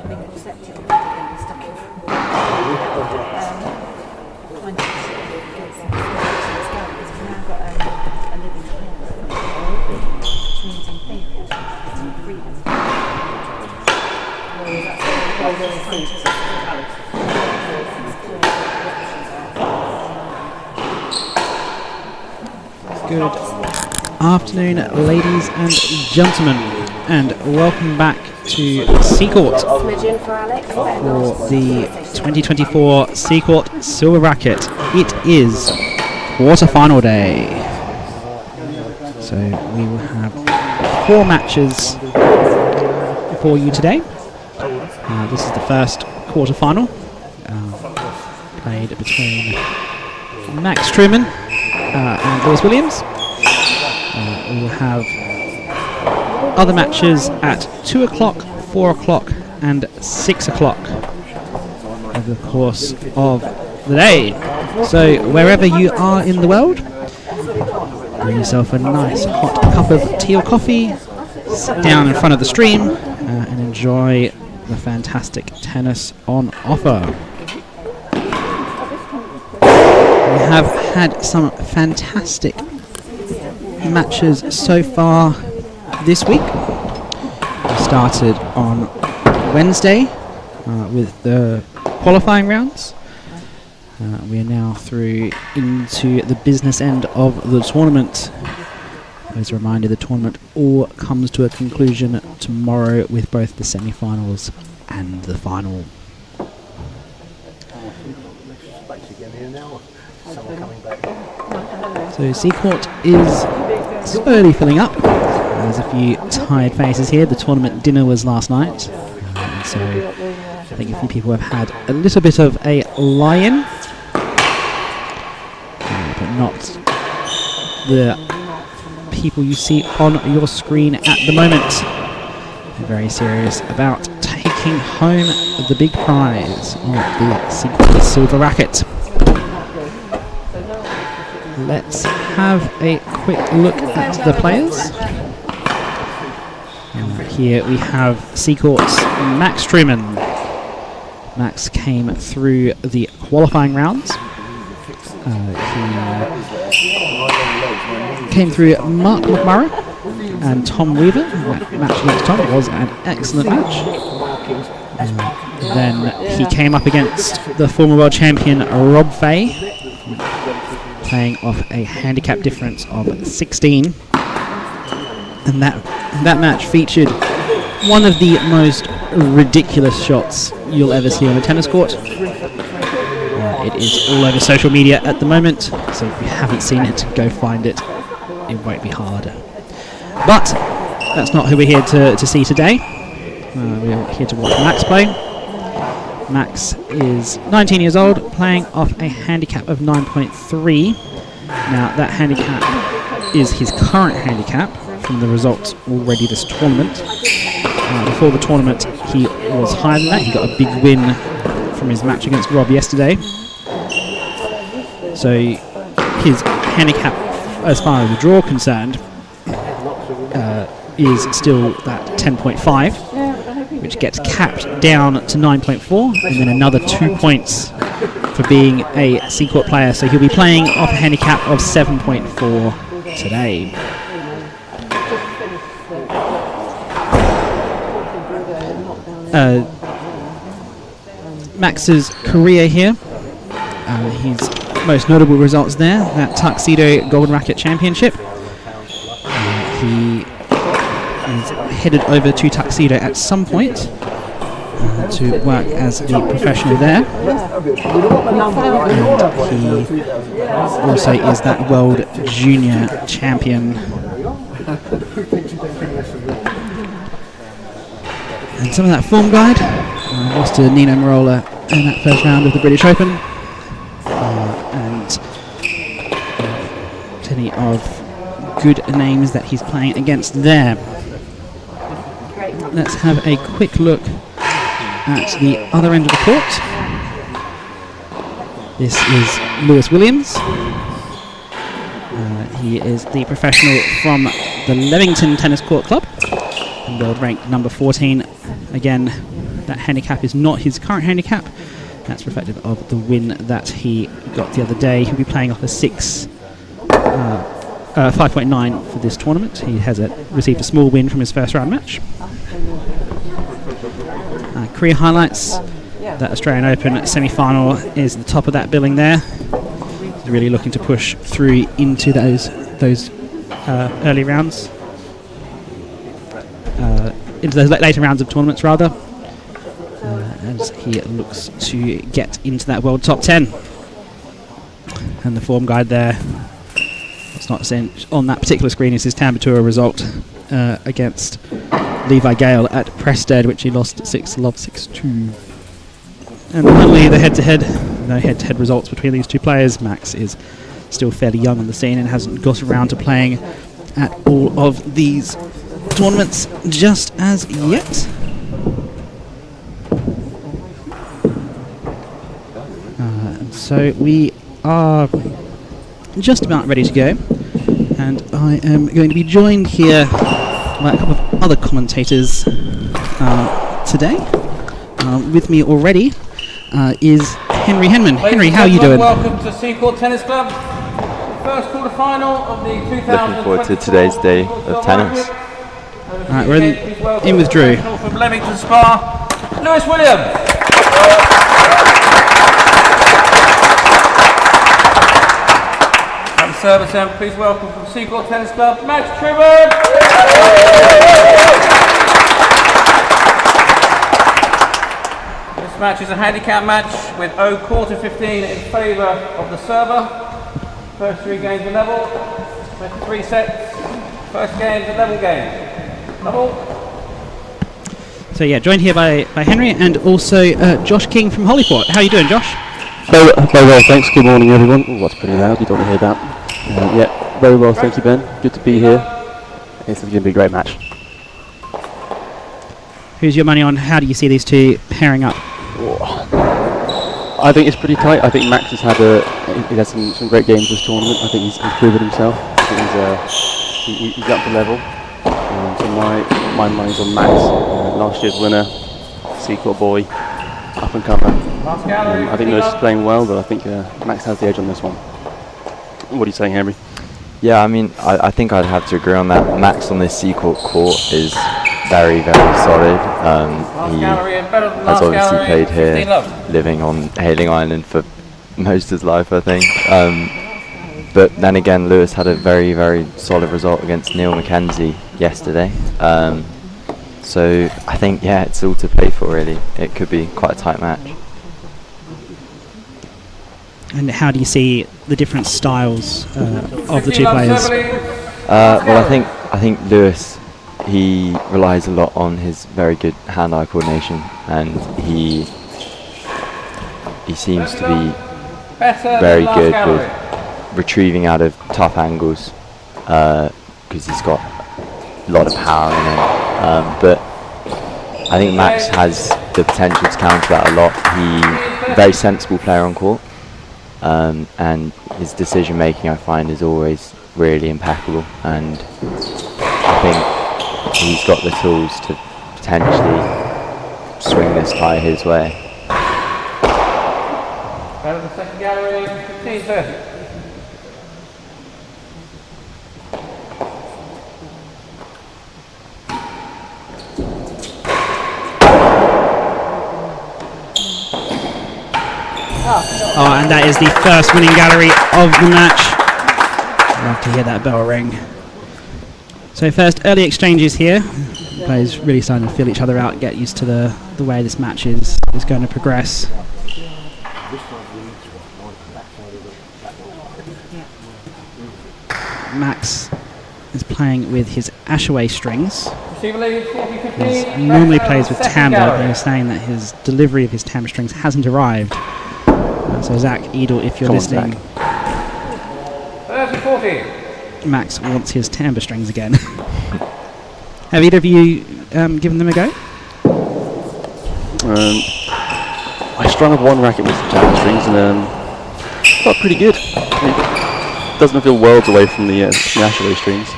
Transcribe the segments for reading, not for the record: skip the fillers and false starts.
Good afternoon, ladies and gentlemen, and welcome back to Seacourt for the 2024 Seacourt Silver Racquet. It is quarter-final day, so we will have 4 matches for you today. This is the first quarter-final, played between Max Trueman and Lewis Williams. We will have other matches at 2 o'clock, 4 o'clock and 6 o'clock over the course of the day. So wherever you are in the world, bring yourself a nice hot cup of tea or coffee, sit down in front of the stream and enjoy the fantastic tennis on offer. We have had some fantastic matches so far this week. We started on Wednesday with the qualifying rounds. We are now through into the business end of the tournament. As a reminder, the tournament all comes to a conclusion tomorrow with both the semi-finals and the final. So Seacourt is slowly filling up. There's a few tired faces here. The tournament dinner was last night, so I think a few people have had a little bit of a lie-in, but not the people you see on your screen at the moment. They're very serious about taking home the big prize of the Seacourt Silver Racquet. Let's have a quick look at the players. Here we have Seacourt's Max Trueman. Max came through the qualifying rounds. He came through Mark McMurray and Tom Weaver. That match against Tom was an excellent match. Then he came up against the former world champion Rob Fay, playing off a handicap difference of 16. And that match featured one of the most ridiculous shots you'll ever see on a tennis court. It is all over social media at the moment, so if you haven't seen it, go find it. It won't be hard. But that's not who we're here to see today. We're here to watch Max play. Max is 19 years old, playing off a handicap of 9.3. Now that handicap is his current handicap from the results already this tournament. Before the tournament he was higher than that. He got a big win from his match against Rob yesterday. So his handicap as far as the draw concerned is still that 10.5, which gets capped down to 9.4, and then another 2 points for being a Seacourt player. So he'll be playing off a handicap of 7.4 today. Max's career here, his most notable results there, that Tuxedo Golden Racquet Championship. He is headed over to Tuxedo at some point to work as the professional there. And he also is that World Junior Champion. And some of that form guide, lost to Nino Marola in that first round of the British Open. And plenty of good names that he's playing against there. Let's have a quick look at the other end of the court. This is Lewis Williams. He is the professional from the Leamington Tennis Court Club, and world ranked number 14. Again, that handicap is not his current handicap. That's reflective of the win that he got the other day. He'll be playing off a 5.9 for this tournament. He has received a small win from his first round match. Career highlights: that Australian Open semi-final is the top of that billing there. He's really looking to push through into those early rounds, into those later rounds of tournaments rather, as he looks to get into that world top 10. And the form guide there, it's not seen on that particular screen, is his Tampa Tour result against Levi Gale at Prested, which he lost 6-love, 6-2. And finally, the head-to-head. No head-to-head results between these two players. Max is still fairly young on the scene and hasn't got around to playing at all of these tournaments just as yet. So we are just about ready to go, and I am going to be joined here by a couple of other commentators today. With me already is Henry Henman. Henry, how are you doing? Welcome to Seacourt Tennis Club. First quarter-final of the 2000. Looking forward to today's day of tennis. Alright, we're in with Drew. From Leamington Spa, Lewis Williams. At the service end, please welcome from Seacourt Tennis Club, Max Trueman. This match is a handicap match with quarter 15 in favour of the server. First 3 games are level, 3 sets. First game's a level game. Level. So yeah, joined here by Henry and also Josh King from Hollyport. How are you doing, Josh? Very well, thanks. Good morning, everyone. Oh, that's pretty loud. You don't want to hear that. Yeah, very well, thank you, Ben. Good to be here. It's going to be a great match. Who's your money on? How do you see these two pairing up? I think it's pretty tight. I think Max has had some great games this tournament. I think he's proven himself. I think he's up to level. So my money's on Max, last year's winner, Seacourt boy, up and comer. I think Lewis is playing well, but I think Max has the edge on this one. What are you saying, Henry? Yeah, I mean, I think I'd have to agree on that. Max on this Seacourt court is very, very solid. He has obviously played here, living on Hayling Island for most of his life, I think. But then again, Lewis had a very, very solid result against Neil Mackenzie yesterday. So I think, yeah, it's all to play for, really. It could be quite a tight match. And how do you see the different styles of the two players? Well, I think Lewis, he relies a lot on his very good hand-eye coordination, and he seems to be very good with retrieving out of tough angles, because he's got a lot of power in him. But I think Max has the potential to counter that a lot. He's a very sensible player on court, and his decision making, I find, is always really impeccable, and I think he's got the tools to potentially swing this tie his way. Out of the second gallery, 15-30. Oh, and that is the first winning gallery of the match. Love to hear that bell ring. So first, early exchanges here. Players really starting to feel each other out, get used to the way this match is going to progress. Max is playing with his Ashaway strings. He normally plays with timbre, but he was saying that his delivery of his timbre strings hasn't arrived. So Zach Edel, if you're listening, 30-40. Max wants his timbre strings again. Have either of you given them a go? I strung up one racket with some timbre strings and felt pretty good. It doesn't feel worlds away from the Ashaway strings.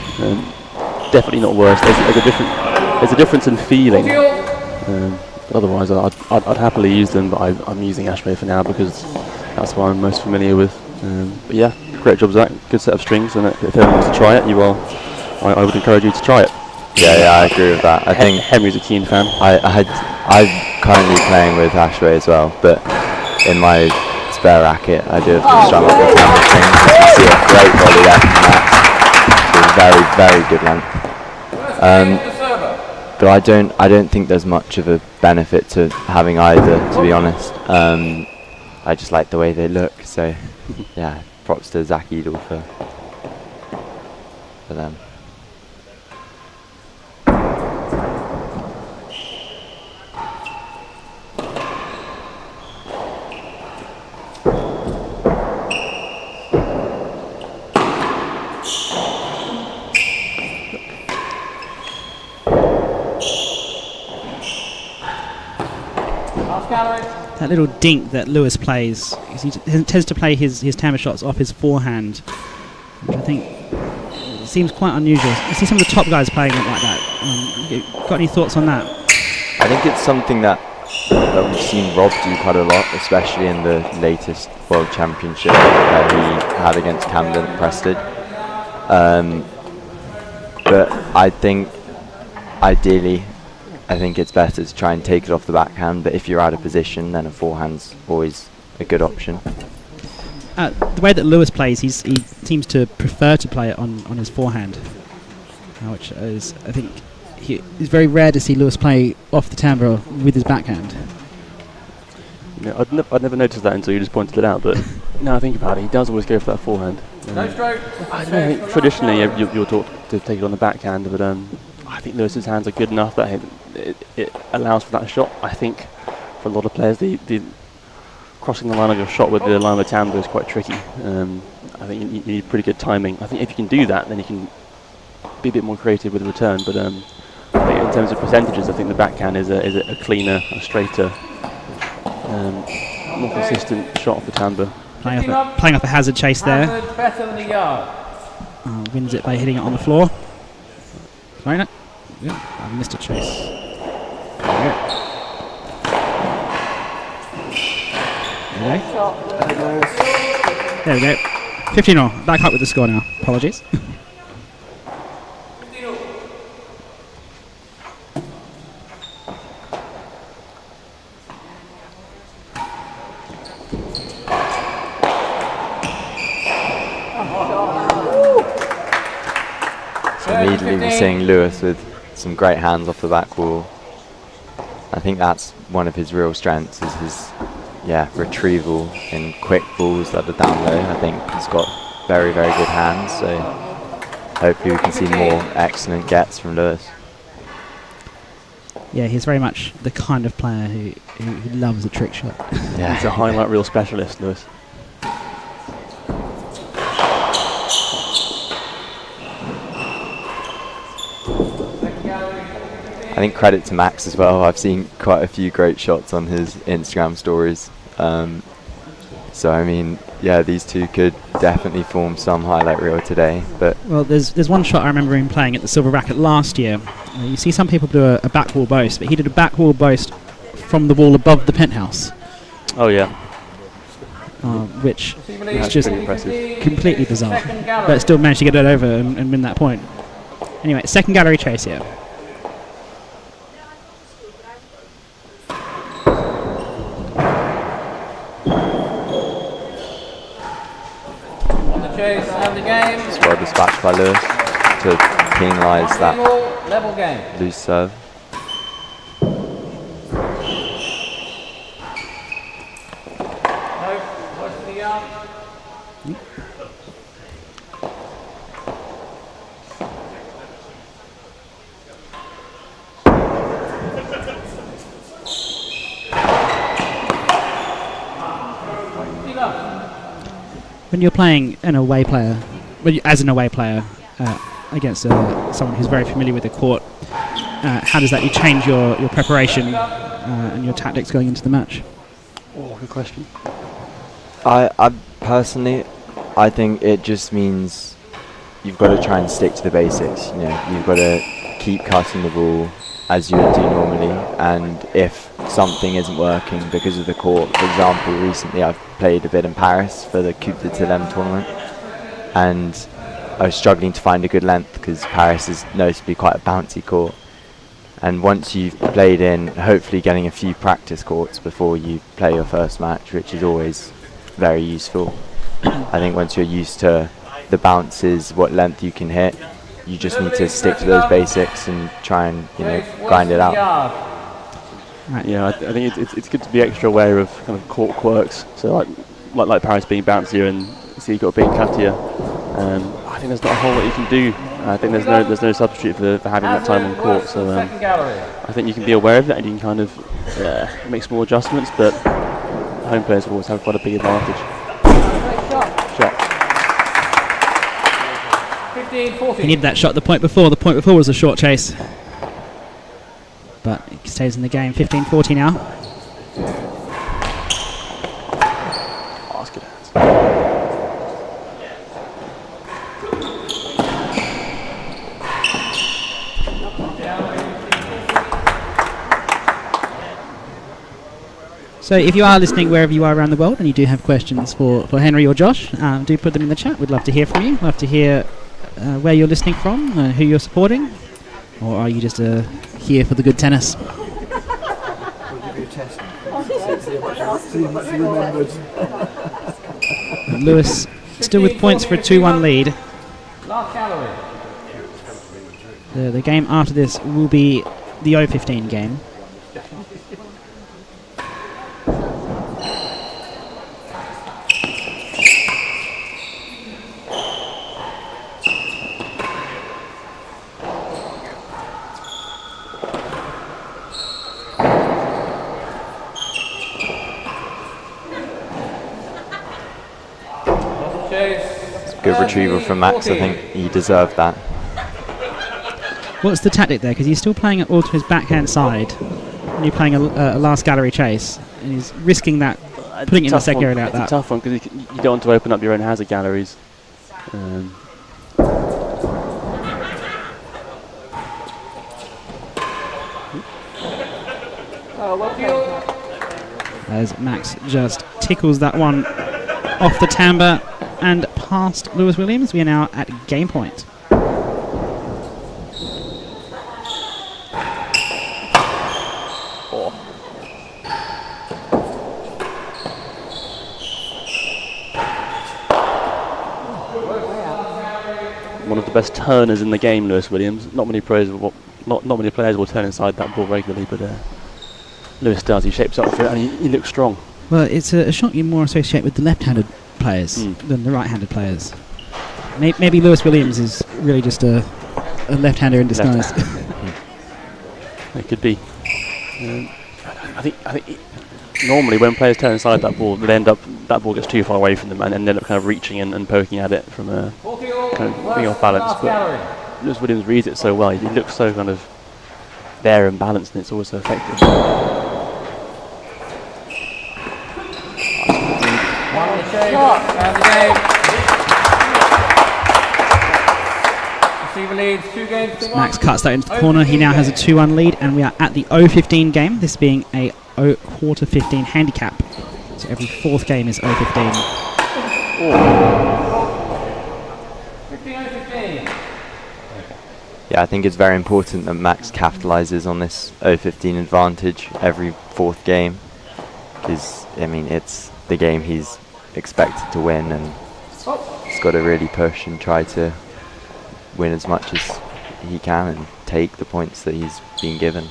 Definitely not worse. There's a difference in feeling. But otherwise, I'd happily use them, but I'm using Ashway for now because that's what I'm most familiar with. But yeah, great job, Zach. Good set of strings, and if anyone wants to try it, I would encourage you to try it. Yeah, I agree with that. I think Henry's a keen fan. I'm currently playing with Ashway as well, but in my spare racket, I do have to strung up the camera strings. You can see a great body there from Max. Very, very good length. But I don't think there's much of a benefit to having either, to be honest. I just like the way they look, so yeah, props to Zach Edel for them. That little dink that Lewis plays, he tends to play his timber shots off his forehand, which I think seems quite unusual. I see some of the top guys playing it like that. Got any thoughts on that? I think it's something that we've seen Rob do quite a lot, especially in the latest World Championship that he had against Camden and Preston. But I think ideally, I think it's better to try and take it off the backhand, but if you're out of position, then a forehand's always a good option. The way that Lewis plays, he seems to prefer to play it on his forehand, which is, I think, it's very rare to see Lewis play off the timbre with his backhand. Yeah, I'd never noticed that until you just pointed it out, but now I think about it, he does always go for that forehand. No stroke. I don't know, traditionally you're taught to take it on the backhand, but I think Lewis's hands are good enough that it allows for that shot. I think for a lot of players, the crossing the line of your shot with the line of timbre is quite tricky. I think you need pretty good timing. I think if you can do that, then you can be a bit more creative with the return. But I think in terms of percentages, I think the backhand is a cleaner, a straighter, more consistent shot off the timbre. Playing off a hazard chase there. Hazard better than a yard. Wins it by hitting it on the floor. Playing it. Yeah, I missed a chase. There we go. 15-all. Back up with the score now. Apologies. Immediately we're seeing Lewis with some great hands off the back wall. I think that's one of his real strengths, is his retrieval in quick balls that are down low. I think he's got very, very good hands, so hopefully we can see more excellent gets from Lewis. Yeah, he's very much the kind of player who loves a trick shot. Yeah. He's a highlight reel specialist, Lewis. I think credit to Max as well. I've seen quite a few great shots on his Instagram stories. So I mean, yeah, these two could definitely form some highlight reel today. But well, there's one shot I remember him playing at the Silver Racquet last year. You see some people do a back wall boast, but he did a back wall boast from the wall above the penthouse. Oh yeah. Which is just impressive. Completely bizarre, but still managed to get it over and win that point. Anyway, second gallery chase here. Chase and the game. it's well dispatched by Lewis to penalise that Level game. loose serve. No, close to the yard. When you're playing an away player, as an away player against someone who's very familiar with the court, how does that change your preparation and your tactics going into the match? Oh, good question. I personally, I think it just means you've got to try and stick to the basics. You know, you've got to keep cutting the ball as you would do normally, and if something isn't working because of the court. For example, recently I've played a bit in Paris for the Coupe de Tilem tournament, and I was struggling to find a good length because Paris is noticeably quite a bouncy court. And once you've played in, hopefully getting a few practice courts before you play your first match, which is always very useful. I think once you're used to the bounces, what length you can hit, you just need to stick to those basics and try and grind it out. Right. Yeah, I think it's good to be extra aware of kind of court quirks. So like Paris being bouncier and Seacourt being cuttier. I think there's not a whole lot you can do. I think there's no substitute for having that time on court. So I think you can be aware of that and you can kind of make small adjustments. But home players will always have quite a big advantage. Shot. 15-14. He needed that shot the point before. The point before was a short chase. But he stays in the game. 15-40 now. Oh, that's good. So if you are listening wherever you are around the world and you do have questions for Henry or Josh, do put them in the chat. We'd love to hear from you. Love to hear where you're listening from, who you're supporting, or are you just here for the good tennis? We'll give you a test. See how much you remembered. Lewis still with points for a 2-1 lead. Last gallery. The game after this will be the 0-15 game. Good retrieval from Max. I think he deserved that. What's the tactic there? Because he's still playing it all to his backhand side, and you're playing a last gallery chase, and he's risking that, putting it in the second area like that. It's a tough one because you don't want to open up your own hazard galleries. As Max just tickles that one off the timbre and past Lewis Williams. We are now at game point. One of the best turners in the game, Lewis Williams. Not many players will turn inside that ball regularly, but Lewis does. He shapes up for it and he looks strong. Well, it's a shot you more associate with the left-handed players than the right-handed players. Maybe Lewis Williams is really just a left-hander in disguise. It could be. I think normally when players turn inside that ball, that ball gets too far away from them and end up kind of reaching and poking at it from kind of being off balance. But Lewis Williams reads it so well. He looks so kind of there and balanced, and it's always so effective. And the game. Receiver leads 2 games to 1. Max cuts that into the corner. He now has a 2-1 lead, and we are at the 0-15 game. This being a quarter 15 handicap. So every fourth game is 0-15. 15-15. Yeah, I think it's very important that Max capitalizes on this 0-15 advantage every fourth game, because I mean it's the game he's expected to win, and he's got to really push and try to win as much as he can and take the points that he's been given.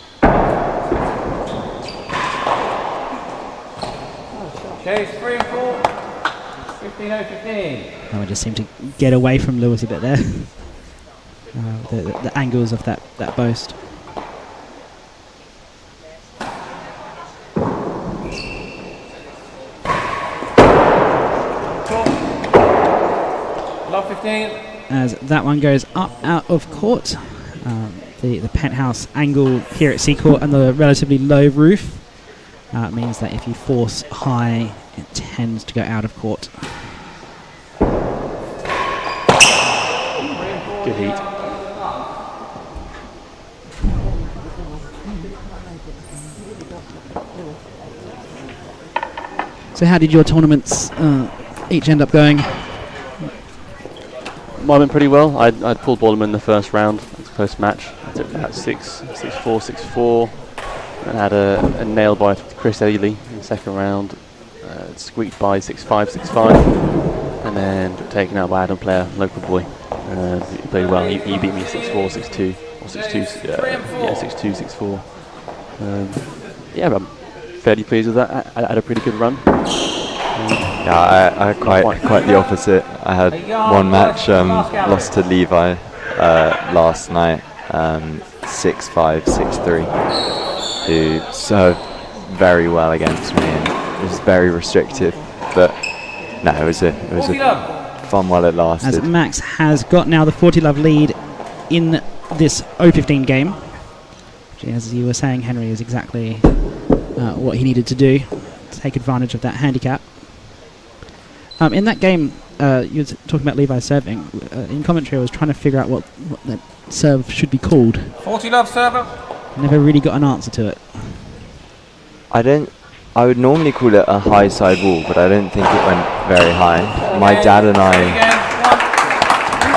Chase 3 and 4. 15-15. Oh, I just seem to get away from Lewis a bit there. The angles of that boast. Love 15. As that one goes up out of court. The penthouse angle here at Seacourt and the relatively low roof means that if you force high, it tends to go out of court. Good heat. So how did your tournaments each end up going? Mine went pretty well. I'd pulled Bollum in the first round, first match. I took that 6-4, 6-4, and had a nail bite with Chris Hayling in the second round. Squeaked by 6-5, 6-5, and then taken out by Adam Player, local boy. He played well. He beat me 6-4, 6-2, or 6-2, 6-2, 6-4. Yeah, I'm fairly pleased with that. I had a pretty good run. Yeah, I had quite the opposite. I had one match, lost to Levi last night, 6-5, 6-3, who served very well against me, and it was very restrictive. But no, it was a fun while it lasted. As Max has got now the 40-love lead in this 0-15 game, which, as you were saying, Henry, is exactly what he needed to do to take advantage of that handicap. In that game, you were talking about Levi serving. In commentary, I was trying to figure out what that serve should be called. 40-love server. Never really got an answer to it. I would normally call it a high side wall, but I don't think it went very high. My dad and I,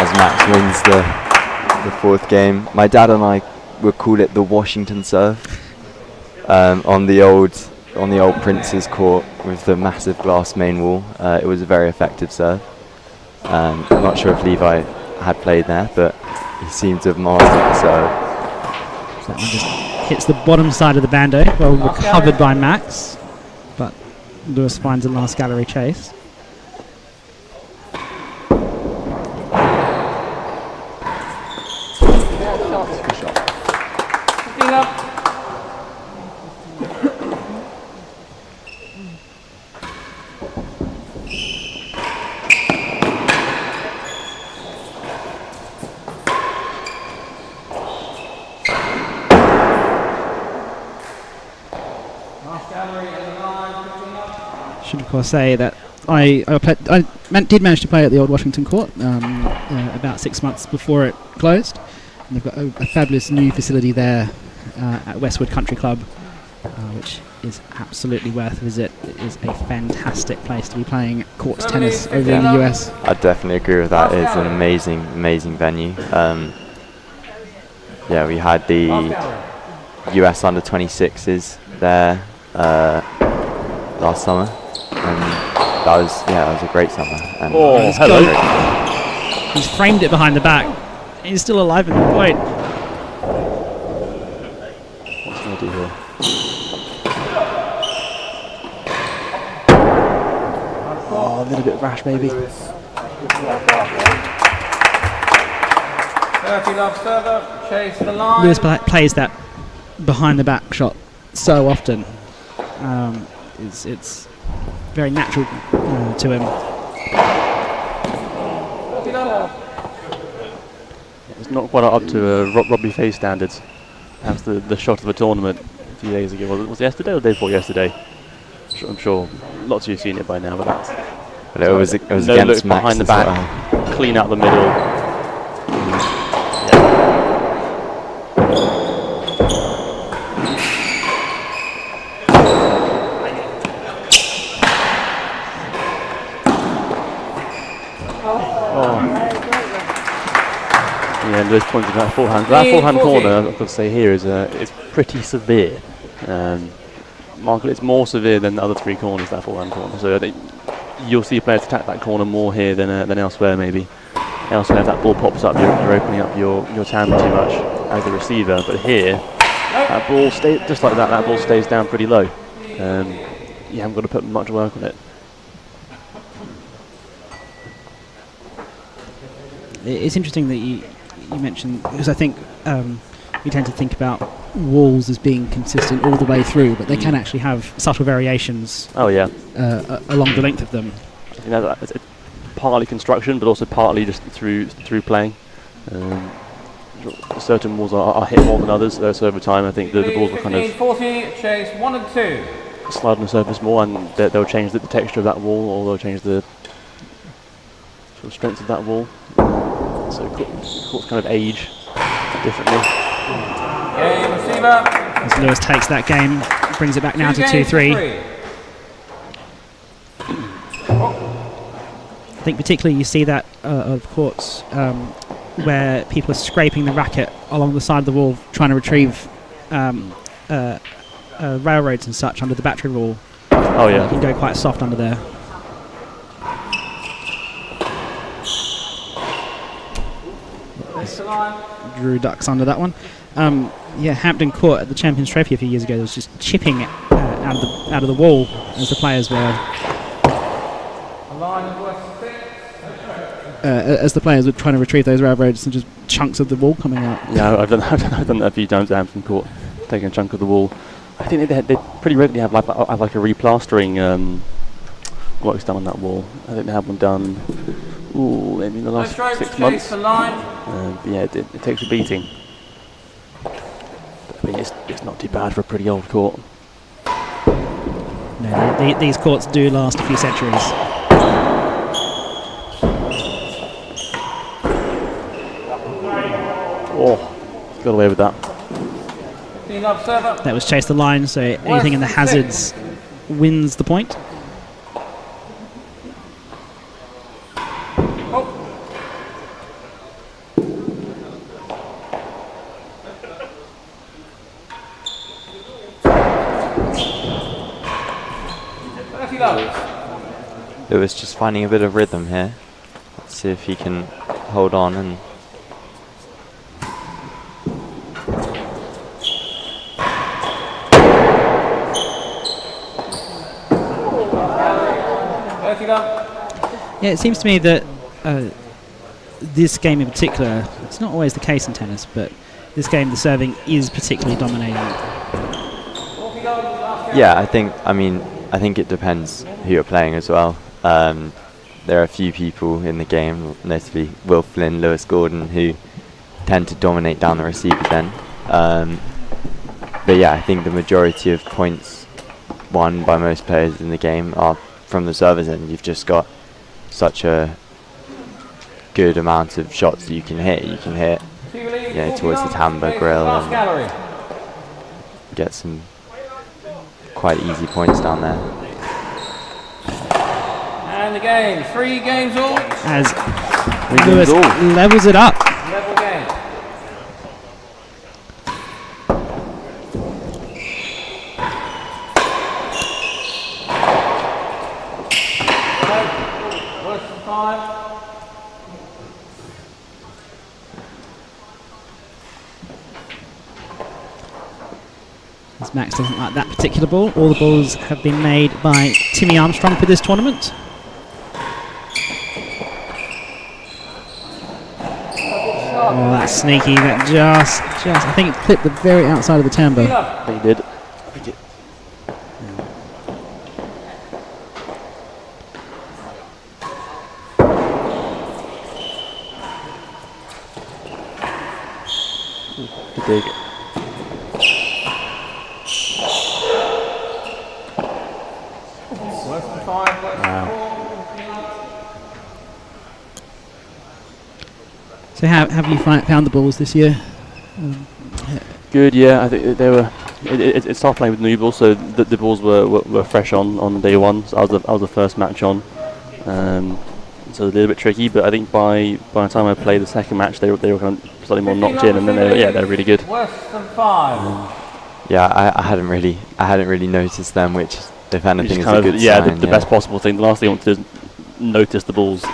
as Max wins the fourth game, my dad and I would call it the Washington serve on the old Prince's court with the massive glass main wall. It was a very effective serve. I'm not sure if Levi had played there, but he seemed to have mastered the serve. So that one just hits the bottom side of the bando, well recovered by Max, but Lewis finds a last gallery chase. Should of course say that I did manage to play at the old Washington court about 6 months before it closed. And they've got a fabulous new facility there at Westwood Country Club, which is absolutely worth a visit. It is a fantastic place to be playing courts tennis over in the US. I definitely agree with that. It's an amazing venue. Yeah, we had the US under 26s there last summer, and that was a great summer. And hello! He's framed it behind the back. He's still alive at the point. What's going to do here? Oh, a little bit rash, maybe. 30-love server, chase the line. Lewis plays that behind the back shot so often. It's very natural to him. It's not quite up to Robbie Fay standards. Perhaps the shot of a tournament a few days ago. Was it yesterday or the day before yesterday? I'm sure lots of you have seen it by now, but that's... But it was no against Max behind the as back, well. clean out the middle. And Lewis pointed out forehand. That forehand corner, I've got to say here, is pretty severe. Michael, it's more severe than the other three corners, that forehand corner. So I think you'll see players attack that corner more here than elsewhere, maybe. Elsewhere, if that ball pops up, you're opening up your timbre too much as a receiver. But here, that ball stays just like that. That ball stays down pretty low. You haven't got to put much work on it. It's interesting that you mentioned, because I think we tend to think about walls as being consistent all the way through, but they can actually have subtle variations. Oh yeah, along the length of them. You know, it's partly construction, but also partly just through playing. Certain walls are hit more than others, so over time I think the balls will kind of 40, chase 1 and 2. Slide on the surface more, and they'll change the texture of that wall, or they'll change the sort of strength of that wall. So courts kind of age differently. Game receiver. As Lewis takes that game brings it back now to 2-3. I think particularly you see that of courts where people are scraping the racket along the side of the wall trying to retrieve railroads and such under the battery wall. Oh yeah. You can go quite soft under there. Drew ducks under that one. Yeah, Hampton Court at the Champions Trophy a few years ago was just chipping out of the wall as the players were. As the players were trying to retrieve those railroads and just chunks of the wall coming out. Yeah, I've done that a few times at Hampton Court, taking a chunk of the wall. I think they pretty regularly have like a replastering works done on that wall. I think they had one done maybe in the last 6 months. But yeah, it takes a beating. But I mean, it's not too bad for a pretty old court. No, these courts do last a few centuries. Oh, got away with that. That was chase the line, so anything in the hazards wins the point. Lewis just finding a bit of rhythm here. Let's see if he can hold on and. Yeah, it seems to me that this game in particular, it's not always the case in tennis, but this game the serving is particularly dominating. Yeah, I think it depends who you're playing as well. There are a few people in the game, notably Will Flynn, Lewis Gordon, who tend to dominate down the receiver's end. But yeah, I think the majority of points won by most players in the game are from the server's end. You've just got such a good amount of shots that you can hit. You can hit towards the timber grill and get some quite easy points down there. And the game, 3 games all. As Lewis levels it up. Level game. Worse than 5. As Max doesn't like that particular ball. All the balls have been made by Timmy Armstrong for this tournament. Oh, that's sneaky. That just I think it clipped the very outside of the timber. I think it did. Good dig. Worse than 5. Wow. So have you found the balls this year? Good, yeah. I think they were. It's tough playing with new balls, so the balls were fresh on day one. So I was the first match on, so it was a little bit tricky. But I think by the time I played the second match, they were kind of slightly more knocked in, and then they're really good. Worse than 5. Yeah, I hadn't really noticed them, which if anything is a good sign. The best possible thing. The last thing I want to do is notice the balls.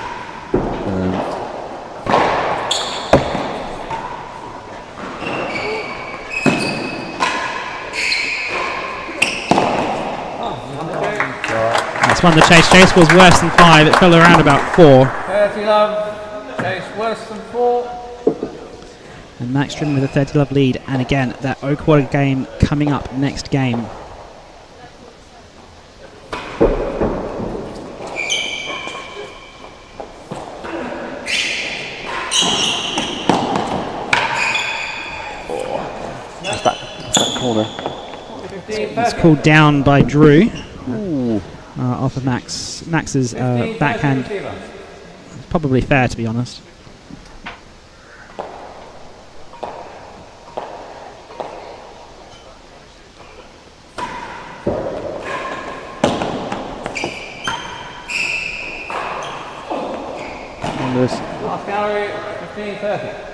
One, the chase was worse than 5. It fell around about 4. 30 love. Chase worse than 4. And Max Trueman with a 30 love lead. And again, that O-quarter game coming up next game. That's that corner. It's called down by Drew. Off of Max's backhand. It's probably fair, to be honest. Lewis. Last gallery, 15:30.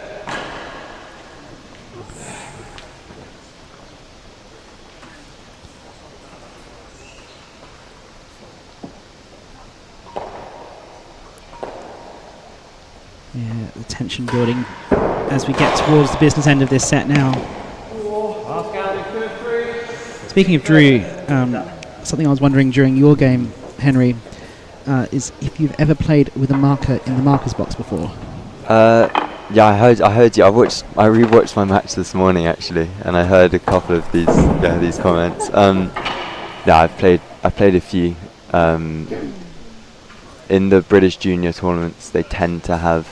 Yeah, the tension building as we get towards the business end of this set now. Last gallery, 2 and 3. Speaking of Drew, something I was wondering during your game, Henry, is if you've ever played with a marker in the markers box before. Yeah, I heard you. I rewatched my match this morning actually, and I heard a couple of these comments. Yeah, I've played a few. In the British junior tournaments, they tend to have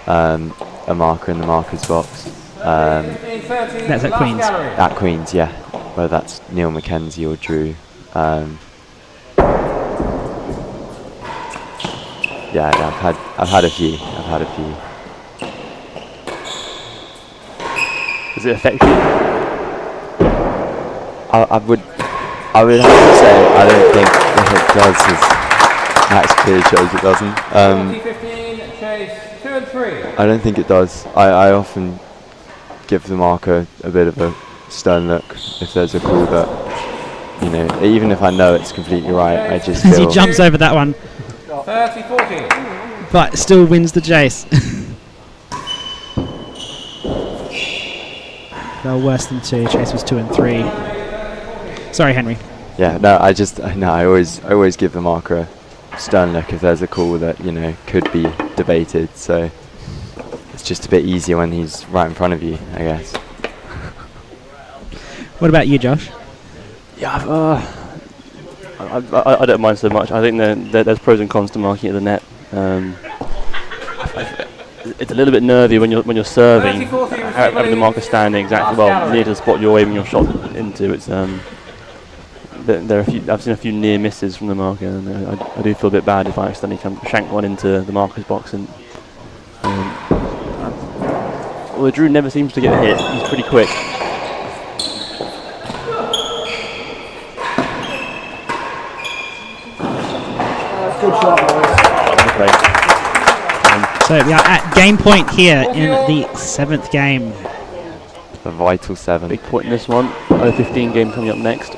a marker in the markers box. That's at Queen's. At Queen's, yeah. Whether that's Neil Mackenzie or Drew. Yeah, I've had a few. Does it affect you? I would have to say I don't think it does, as Max clearly shows it doesn't. 15, chase 2 and 3. I don't think it does. I often give the marker a bit of a stern look if there's a call that, even if I know it's completely right, I just As feel... he jumps over that one, 30-40. but still wins the chase. Fell worse than 2. Chase was 2 and 3. Sorry, Henry. Yeah, no, I always give the marker a stern look if there's a call that, could be debated. So it's just a bit easier when he's right in front of you, I guess. What about you, Josh? Yeah, I don't mind so much. I think there's pros and cons to marking at the net. It's a little bit nervy when you're serving, having the marker standing exactly near to the spot you're aiming your shot into. It's I've seen a few near misses from the marker, and I do feel a bit bad if I accidentally shank one into the marker's box. And although Drew never seems to get hit, he's pretty quick. Good shot, boys. So we are at game point here in the 7th game. The vital 7. Big point in this one. 15 game coming up next.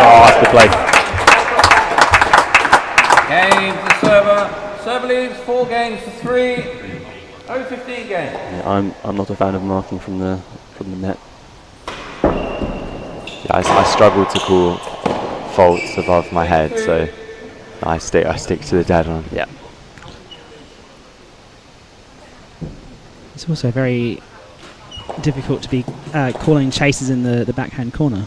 Oh, that's good play. Game to server. Server leaves 4 games to 3. 0-15 game. Yeah, I'm not a fan of marking from the net. Yeah, I struggle to call faults above my head, so I stick to the dead on. Yeah. It's also very difficult to be calling chases in the backhand corner.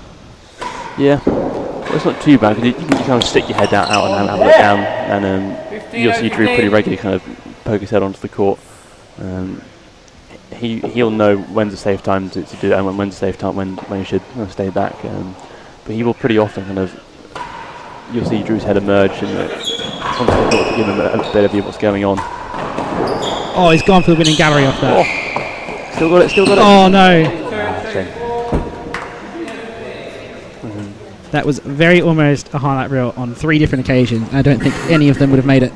Yeah. Well, it's not too bad because you can kind of stick your head out and have a look down, and you'll see Drew pretty regularly kind of poke his head onto the court. He'll know when's a safe time to do that, and when's a safe time when you should stay back. But he will pretty often you'll see Drew's head emerge and onto the court to give him a better view of what's going on. Oh, he's gone for the winning gallery off that. Oh, still got it. Oh no. Shame. That was very almost a highlight reel on 3 different occasions. I don't think any of them would have made it.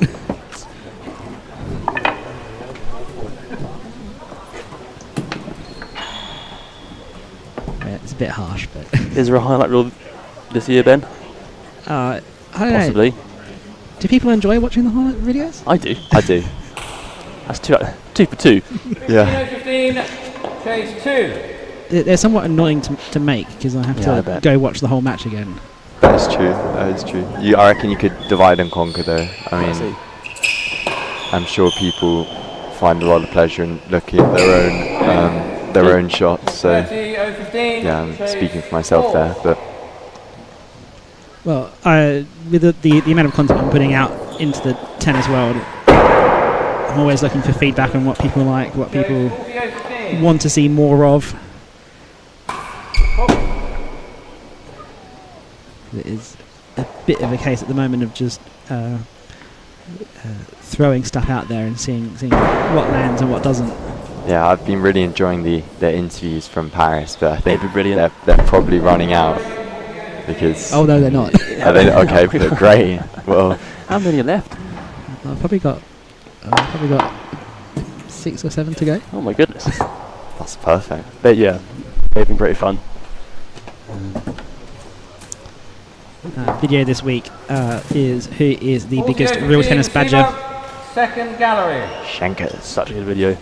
Yeah, it's a bit harsh, but... Is there a highlight reel this year, Ben? I don't Possibly. know. Do people enjoy watching the highlight videos? I do. That's 2 for 2. Yeah. 15, chase 2. They're somewhat annoying to make because I have to go watch the whole match again. That is true. I reckon you could divide and conquer though. I mean, I'm sure people find a lot of pleasure in looking at their own shots. So 30, yeah, I'm speaking for myself there. But Well, with the amount of content I'm putting out into the tennis world, I'm always looking for feedback on what people like, what people want to see more of. It is a bit of a case at the moment of just throwing stuff out there and seeing what lands and what doesn't. Yeah, I've been really enjoying the interviews from Paris, but I think They'd be brilliant. they're probably running out because. Oh no, they're not. Are they, okay, but great. Well, How many are left? I've probably got 6 or 7 to go. Oh my goodness. that's perfect. They've been pretty fun. Video this week is who is the 48, biggest real tennis badger. Second gallery. Shankers. Such a good video.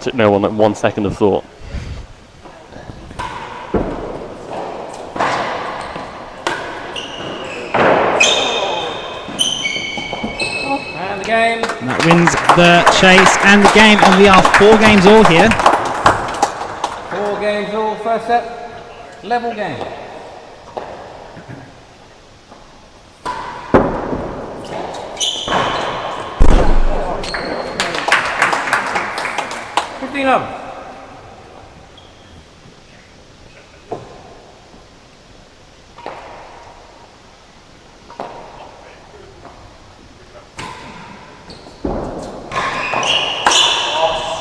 Took no one like 1 second of thought. And the game. And that wins the chase and the game, and we are 4 games all here. 4 games all. First set. Level game. Up.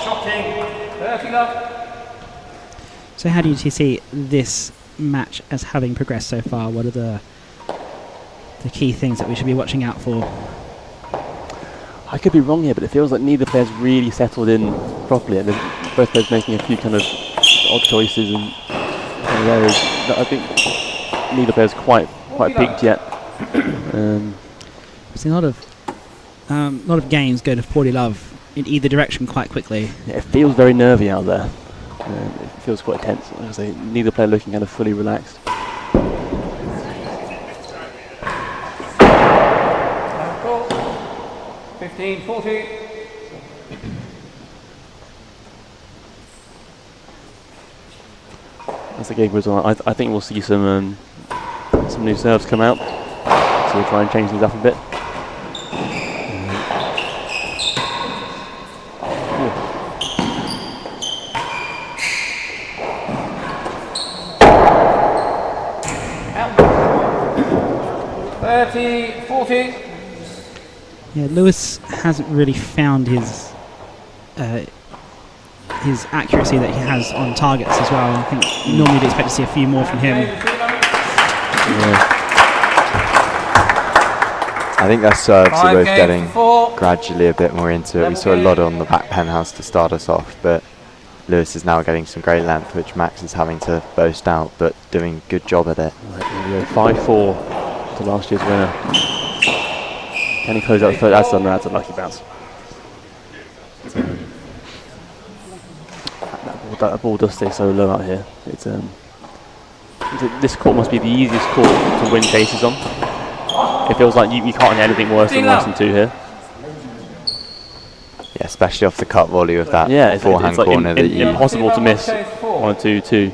Shocking. 13 up. So how do you see this match as having progressed so far? What are the key things that we should be watching out for? I could be wrong here, but it feels like neither player's really settled in properly. And both players making a few kind of odd choices and kind of areas that I think neither player's quite peaked yet. I've seen a lot of games go to 40 love in either direction quite quickly. Yeah, it feels very nervy out there. It feels quite tense. Like I say, neither player looking kind of fully relaxed. 15-40. As the game goes on, I think we'll see some new serves come out. So we'll try and change things up a bit. Out. 30-40. Yeah, Lewis hasn't really found his accuracy that he has on targets as well. I think normally you'd expect to see a few more from him. Yeah. I think their serves are both getting gradually a bit more into it. We saw a lot on the back penthouse to start us off, but Lewis is now getting some great length, which Max is having to boast out, but doing a good job at it. Right, 5-4 to last year's winner. Can he close out the third? That's a lucky bounce. That ball does stay so low out here. This court must be the easiest court to win chases on. It feels like you can't get anything worse than 1 and 2 here. Yeah, especially off the cut volley of that forehand like corner. Impossible to miss 1 and 2, 2.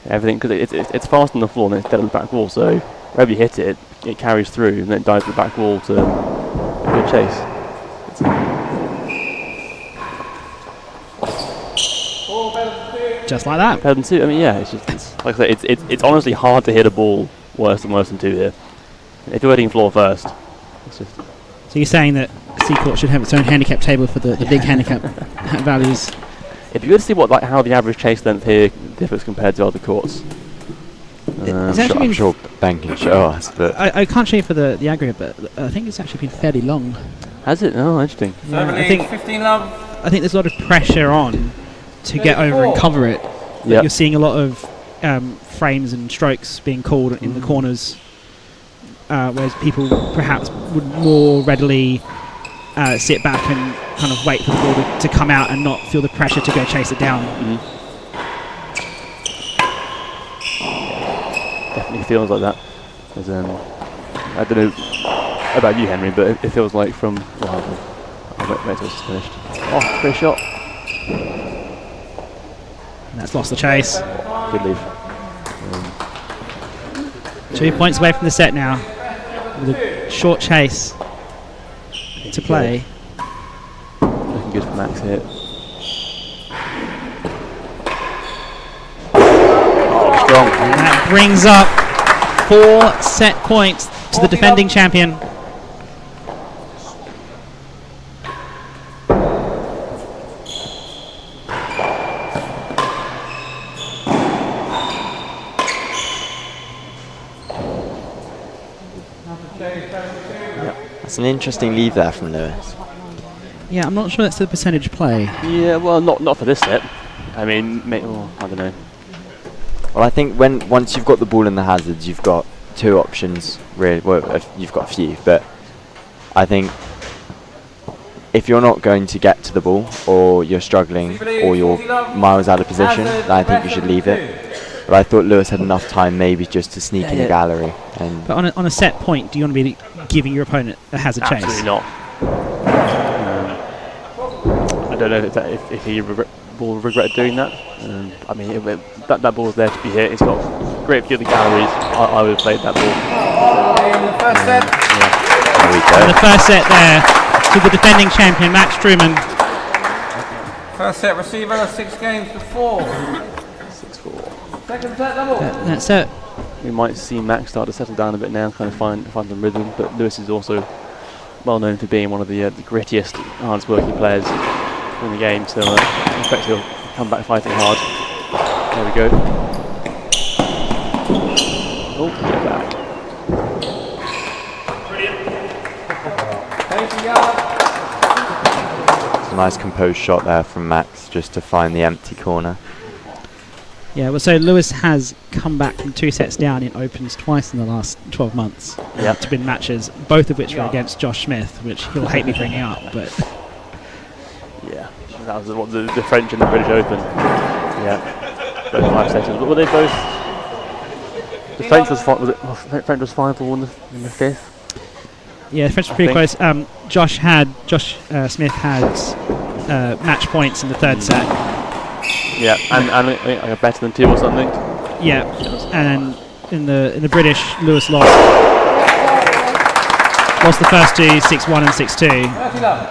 Everything, because it's fast on the floor and it's dead on the back wall, so wherever you hit it, it carries through and then it dives to the back wall to a good chase. Just like that. Better than 2. I mean, yeah, it's like I say, it's honestly hard to hit a ball worse than 2 here. If you're hitting floor first, it's just. So you're saying that Seacourt should have its own handicap table for the big handicap values? It'd be good to see how the average chase length here differs compared to other courts. I'm sure Ben can show us, but I can't show you for the aggregate, but I think it's actually been fairly long. Has it? Oh, interesting. Yeah, I think 15 love. I think there's a lot of pressure on to get over and cover it. Yep. You're seeing a lot of frames and strokes being called in the corners, whereas people perhaps would more readily sit back and kind of wait for the ball to come out and not feel the pressure to go chase it down. Definitely feels like that. I don't know about you, Henry, but it feels like from. Well, I'll wait till it's finished. Oh, great shot. And that's lost the chase. Good leave. 2 points away from the set now, with a short chase to play. Looking good for Max here. strong. And that brings up 4 set points to the defending champion. an interesting leave there from Lewis. Yeah, I'm not sure that's the percentage play. Yeah, well, not for this set. I mean, I don't know. Well, I think once you've got the ball in the hazards, you've got two options. Really, well, you've got a few, but I think if you're not going to get to the ball, or you're struggling, or you're miles out of position, then I think you should leave it. But I thought Lewis had enough time, maybe just to sneak in the gallery. And but on a set point, do you want to be giving your opponent a hazard chase? Absolutely not. I don't know if he will regret doing that. I mean, that ball was there to be hit. It's got great view of the galleries. I would have played that ball. In the first set. there we go. The first set there to the defending champion, Max Trueman. First set receiver, 6 games to 4. 6-4. Second set double. That's it. We might see Max start to settle down a bit now, kind of find some rhythm. But Lewis is also well known for being one of the grittiest, hardest working players in the game. So I expect he'll come back fighting hard. There we go. Oh, get back. It's a nice composed shot there from Max, just to find the empty corner. Yeah, well, so Lewis has come back from 2 sets down in opens twice in the last 12 months to win matches, both of which were against Josh Smith, which he'll hate me bringing up, but... Yeah, that was the French and the British Open. Yeah, both 5 setters. But were they both... The French was 5-all in the 5th. Yeah, the French were pretty close. Josh Smith had match points in the 3rd set. Yeah, and I got better than 2 or something. Yeah, and in the British, Lewis lost the first 2, 6-1 and 6-2,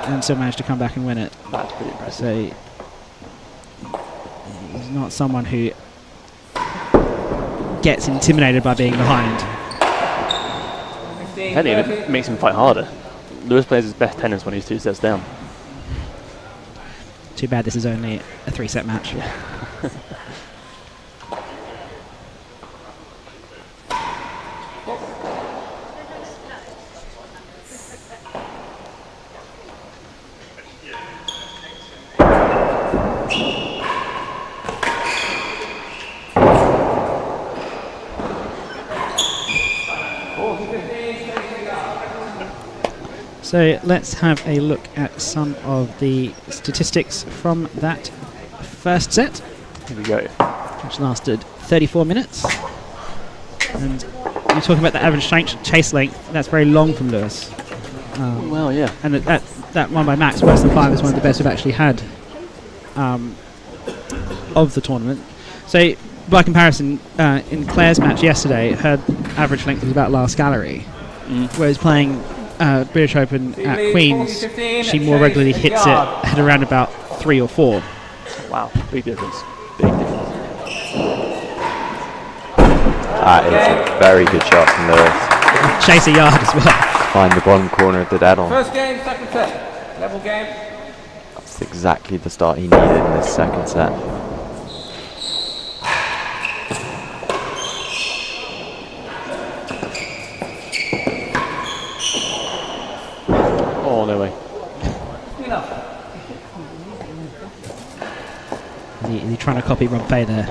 and still managed to come back and win it. That's pretty impressive. So he's not someone who gets intimidated by being behind. If anything, it makes him fight harder. Lewis plays his best tennis when he's 2 sets down. Too bad this is only a 3-set match. So let's have a look at some of the statistics from that first set. Here we go. Which lasted 34 minutes. And you're talking about the average chase length. That's very long from Lewis. Well, yeah. And that one by Max, worse than 5, is one of the best we've actually had of the tournament. So by comparison, in Claire's match yesterday, her average length was about last gallery. Whereas playing British Open at Queen's, she more regularly hits it at around about 3 or 4. Wow, big difference. Big difference. That is a very good shot from Lewis. Chase a yard as well. Find the bottom corner of the dead on. First game, second set. Level game. That's exactly the start he needed in this second set. Oh, no way. Is he trying to copy Rob Fay there?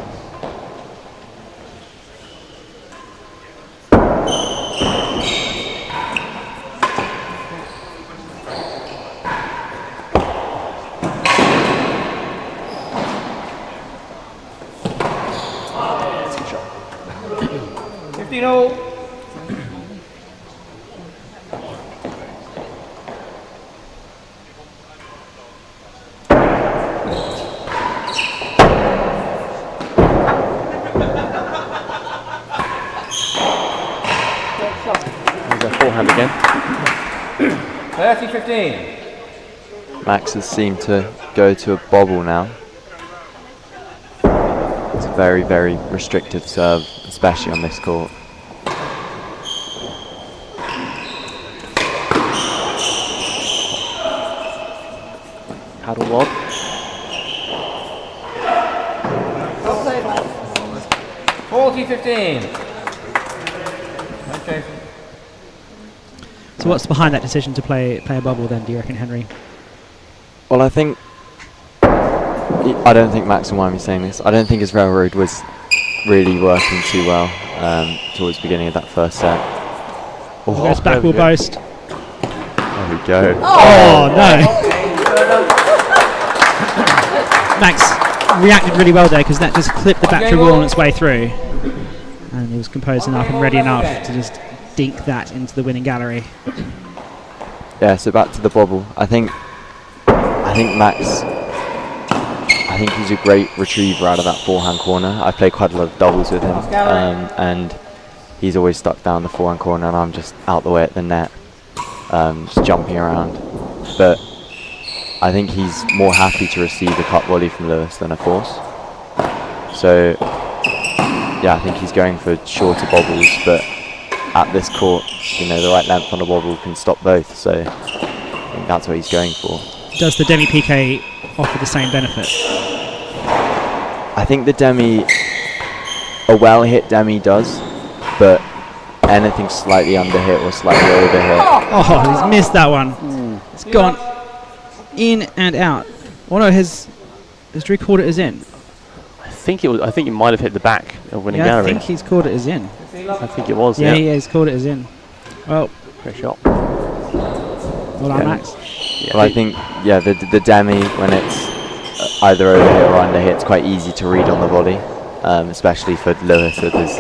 Forehand again. 30-15. Max has seemed to go to a bobble now. It's a very, very restrictive serve, especially on this court. Paddle lob. $40-15. Okay. So So what's behind that decision to play a bubble then, do you reckon, Henry? Well, I think I don't think Max will mind me saying this. I don't think his railroad was really working too well towards the beginning of that first set. Goes back wall post. There we go. Oh no! Max reacted really well there because that just clipped the back wall on its way through, and he was composed enough and ready enough to just dink that into the winning gallery. Yeah, so back to the bobble. I think Max, I think he's a great retriever out of that forehand corner. I play quite a lot of doubles with him, and he's always stuck down the forehand corner, and I'm just out the way at the net, just jumping around. But I think he's more happy to receive a cut volley from Lewis than a force. So yeah, I think he's going for shorter bobbles, but at this court, you know, the right length on a bobble can stop both. So I think that's what he's going for. Does the demi-piqué offer the same benefit? I think the demi, a well-hit demi does, but anything slightly under-hit or slightly over-hit. Oh, he's missed that one. It's gone in and out. Oh no, has Drew called it as in? I think it might have hit the back of winning Yeah, gallery. I think he's called it as in. I think it was. Yeah, Yeah, he's called it as in. Well, great shot. well done, Max. Yeah, Well, I think, yeah, the demi, when it's either over-hit or under-hit, it's quite easy to read on the volley, especially for Lewis with his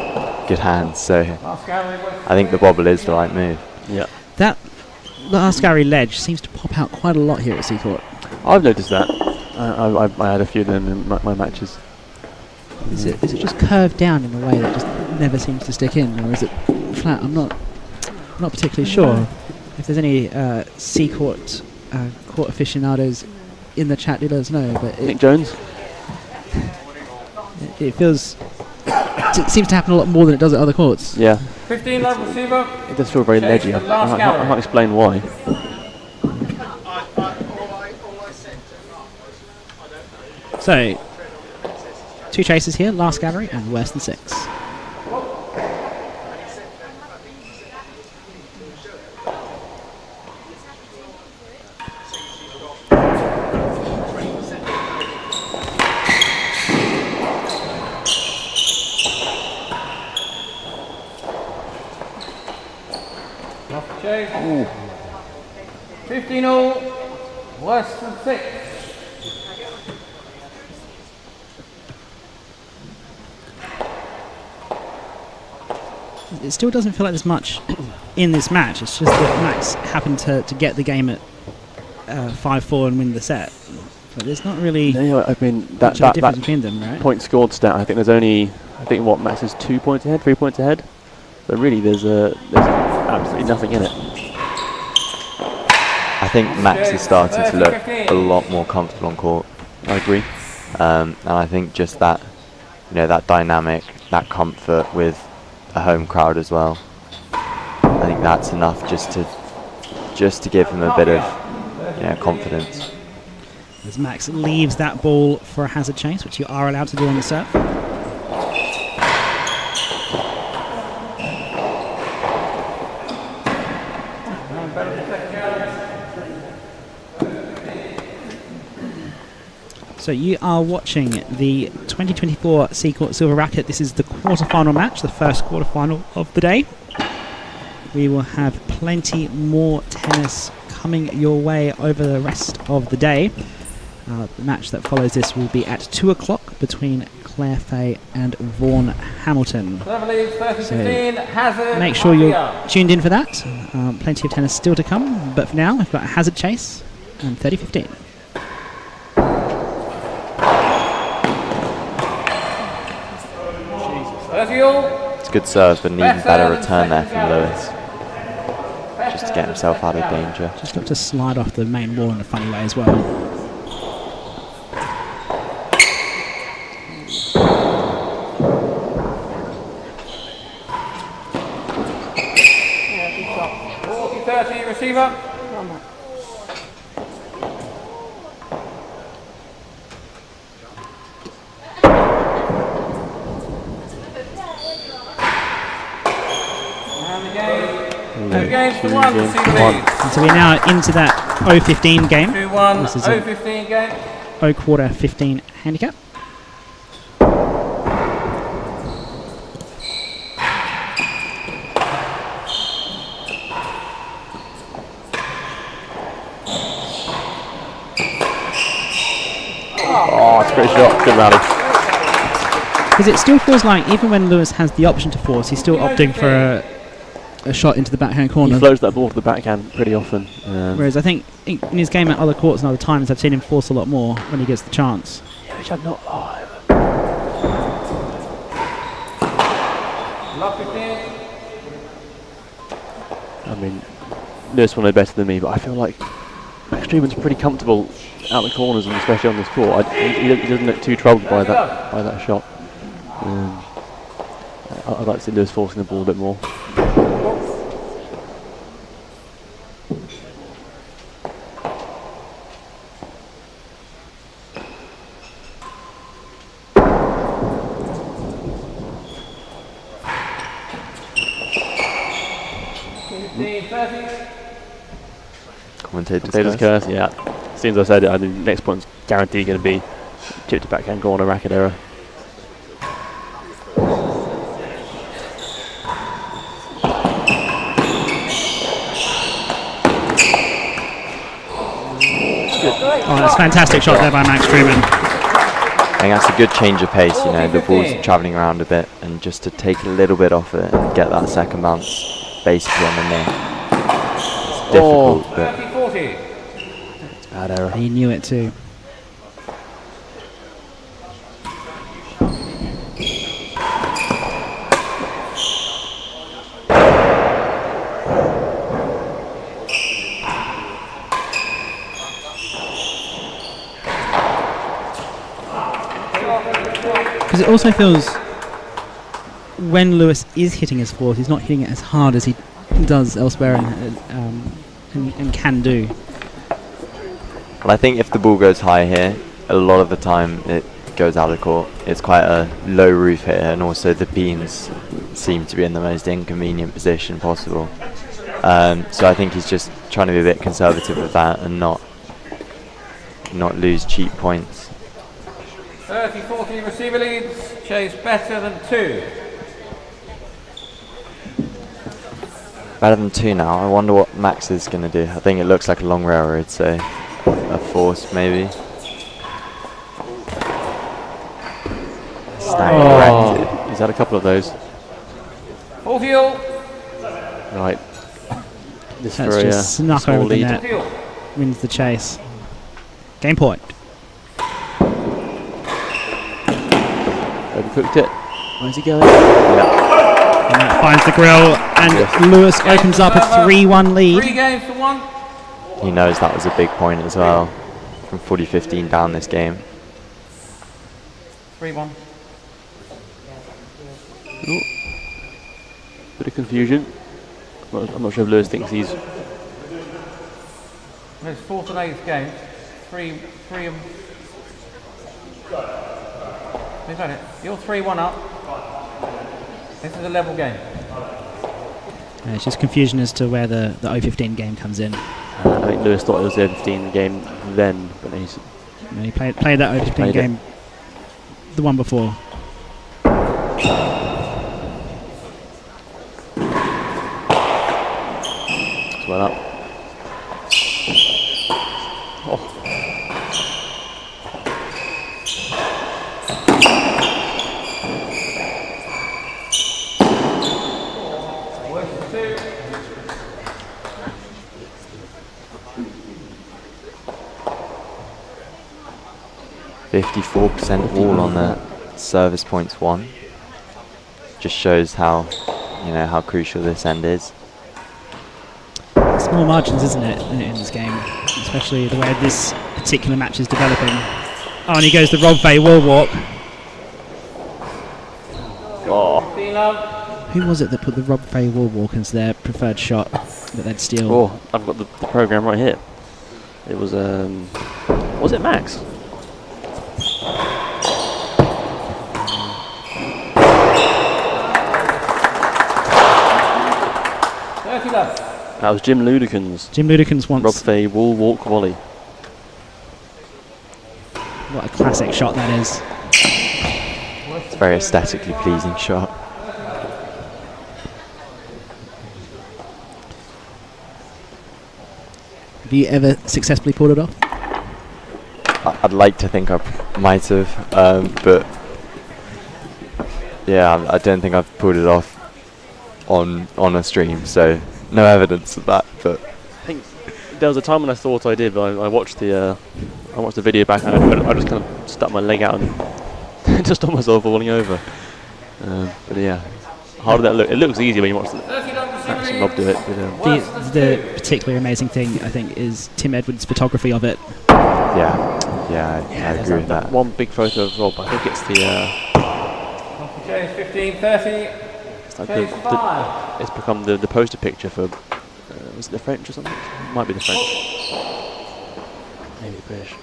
good hands. So I think the bobble is the right move. Yeah, That last gallery ledge seems to pop out quite a lot here at Seacourt. I've noticed that. I had a few of them in my matches. Is it just curved down in a way that just never seems to stick in, or is it flat? I'm not particularly sure. If there's any Seacourt court aficionados in the chat, do let us know. But Nick Jones. it feels it seems to happen a lot more than it does at other courts. Yeah, 15 love receiver. it does feel very ledgy. I can't explain why. So 2 chases here, last gallery and worse than 6. Chase. 15 all, worse than 6. It still doesn't feel like there's much in this match. It's just that Max happened to get the game at 5-4 and win the set. But there's not really No, I mean much of a that difference between them, right? point scored stat. I think there's only what Max is 2 points ahead, 3 points ahead. But really, there's absolutely nothing in it. I think Max is starting to look a lot more comfortable on court. I agree. And I think just that, you know, that dynamic, that comfort with a home crowd as well. I think that's enough just to give him a bit of, you know, confidence. As Max leaves that ball for a hazard chase, which you are allowed to do on the serve. So you are watching the 2024 Seacourt Silver Racquet. This is the quarterfinal match, the first quarterfinal of the day. We will have plenty more tennis coming your way over the rest of the day. The match that follows this will be at 2 o'clock between Claire Fay and Vaughan Hamilton. So make sure you're tuned in for that. Plenty of tennis still to come, but for now we've got a hazard chase and 30-15. It's a good serve, but an even better return there from Lewis, just to get himself out of danger. Just got to slide off the main wall in a funny way as well. Receiver. games to 1 to see the lead. And so we're now into that 0-15 game. 2-1, This is 0-15 game. 0 quarter 15 handicap. Oh, it's a great shot. Good rally. Because it still feels like even when Lewis has the option to force, he's still opting for a shot into the backhand corner. He floats that ball to the backhand pretty often. Whereas I think in his game at other courts and other times, I've seen him force a lot more when he gets the chance. Yeah, which I'm not. I mean, Lewis will know better than me, but I feel like Max Trueman's pretty comfortable out the corners, and especially on this court. He doesn't look too troubled by that shot. I'd like to see Lewis forcing the ball a bit more. Commentator's curse, yeah. As soon as I said it, I knew the next point's guaranteed going to be chip to backhand corner racket error. Oh, that's a fantastic shot there by Max Trueman. I think that's a good change of pace, you know, the ball's travelling around a bit, and just to take a little bit off it and get that second bounce basically on the neck. It's difficult, but It's bad error. He knew it too. Because it also feels when Lewis is hitting his force, he's not hitting it as hard as he does elsewhere and can do. Well, I think if the ball goes high here, a lot of the time it goes out of court. It's quite a low roof here, and also the beans seem to be in the most inconvenient position possible. So I think he's just trying to be a bit conservative with that and not lose cheap points. 30-40 receiver leads, chase better than 2. Better than 2 now. I wonder what Max is going to do. I think it looks like a long railroad, so a force maybe. Corrected. He's had a couple of those. Full heel. Right. This That's for just snuck small over the lead. net. Wins the chase. Game point. Overcooked it. Where's he going? And that finds the grill, and Lewis opens up a 3-1 lead. 3 games to 1. He knows that was a big point as well, from 40-15 down this game. 3-1. Bit of confusion. I'm not sure if Lewis thinks he's... It's 4th and 8th game. 3 We've had it. You're 3-1 up. This is a level game. It's just confusion as to where the 0-15 game comes in. I think Lewis thought it was the 15 game then, but he's... He played that 0-15 game, the one before. It's well up. Oh. Worst 2. 54% all on the service points won. Just shows how, how crucial this end is. Small margins, isn't it, in this game, especially the way this particular match is developing. Oh, and he goes the Rob Fay wall walk. Oh. Who was it that put the Rob Fay wall walk as their preferred shot that they'd steal? Oh, I've got the program right here. It was it Max? Left. That was Jim Ludekin's. Jim Ludekin's once. Rob Fay wall walk volley. What a classic shot that is. It's a very aesthetically pleasing shot. Have you ever successfully pulled it off? I'd like to think I might have, but yeah, I don't think I've pulled it off on a stream, so no evidence of that. But I think there was a time when I thought I did, but I watched the video back and I just kind of stuck my leg out and just stopped myself falling over. But yeah, how did that look? It looks easy when you watch the actual Rob do it. But, the particularly amazing thing, I think, is Tim Edwards' photography of it. yeah, I agree with that. one big photo of Rob. I think it's the. Chase 15-30. It's, like Chase 5. it's become the poster picture for. Was it the French or something? Might be the French. Maybe the British.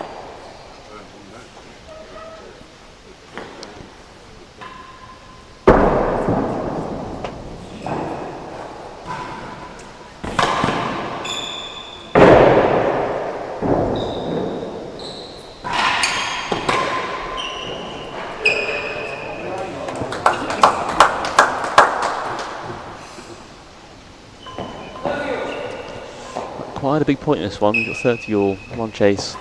Quite a big point in this one. We've got 30 all, one chase.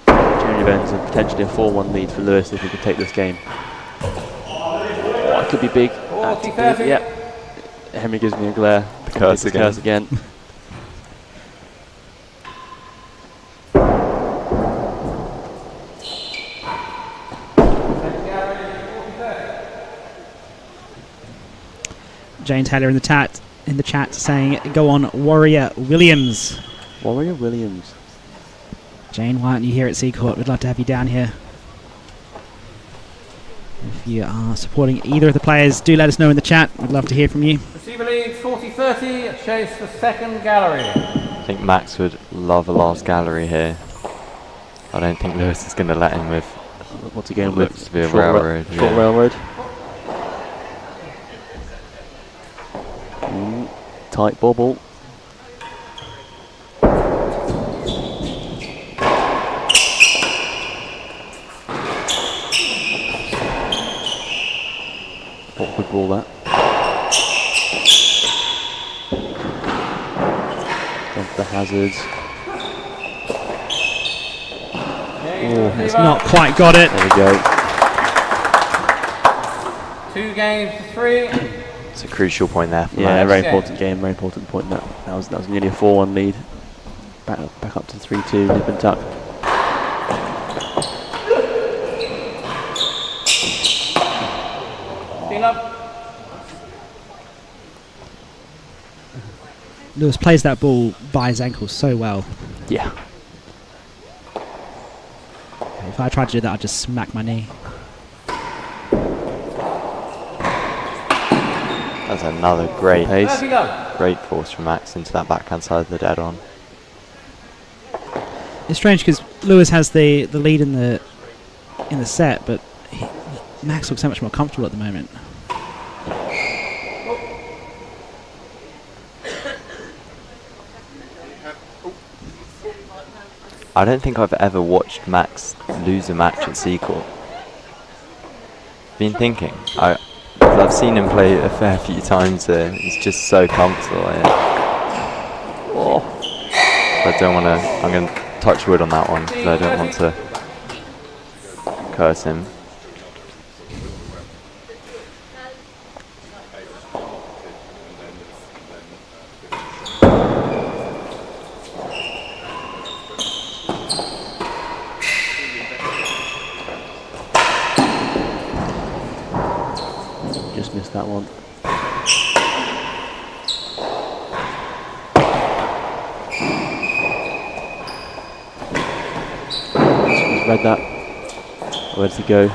Junior Benz and potentially a 4-1 lead for Lewis if he could take this game. Oh, it could be big. Yep. Henry gives me a glare. The curse again. Curse again. Jane Taylor in the chat saying, "Go on, Warrior Williams." Warrior Williams. Jane, why aren't you here at Seacourt? We'd love to have you down here. If you are supporting either of the players, do let us know in the chat. We'd love to hear from you. Receiver lead 40-30. Chase for second gallery. I think Max would love a last gallery here. I don't think Lewis is going to let him with What's again what with looks to be a railroad. short railroad. Tight bobble. Awkward ball that. Gone for the hazards. Oh, it's not quite got it. There we go. 2 games to 3. It's a crucial point there for Yeah, Max. very important game, very important point. That was nearly a 4-1 lead. Back up to 3-2, nip and tuck. Clean up. Lewis plays that ball by his ankles so well. Yeah. If I tried to do that, I'd just smack my knee. That's another great pace. There we go. Great force from Max into that backhand side of the dead on. It's strange because Lewis has the lead in the set, but Max looks so much more comfortable at the moment. I don't think I've ever watched Max lose a match at Seacourt. Been thinking. I've seen him play a fair few times there. He's just so comfortable. Oh. I don't want to. I'm going to touch wood on that one because I don't want to curse him. Just missed that one. He's read that. Where does he go?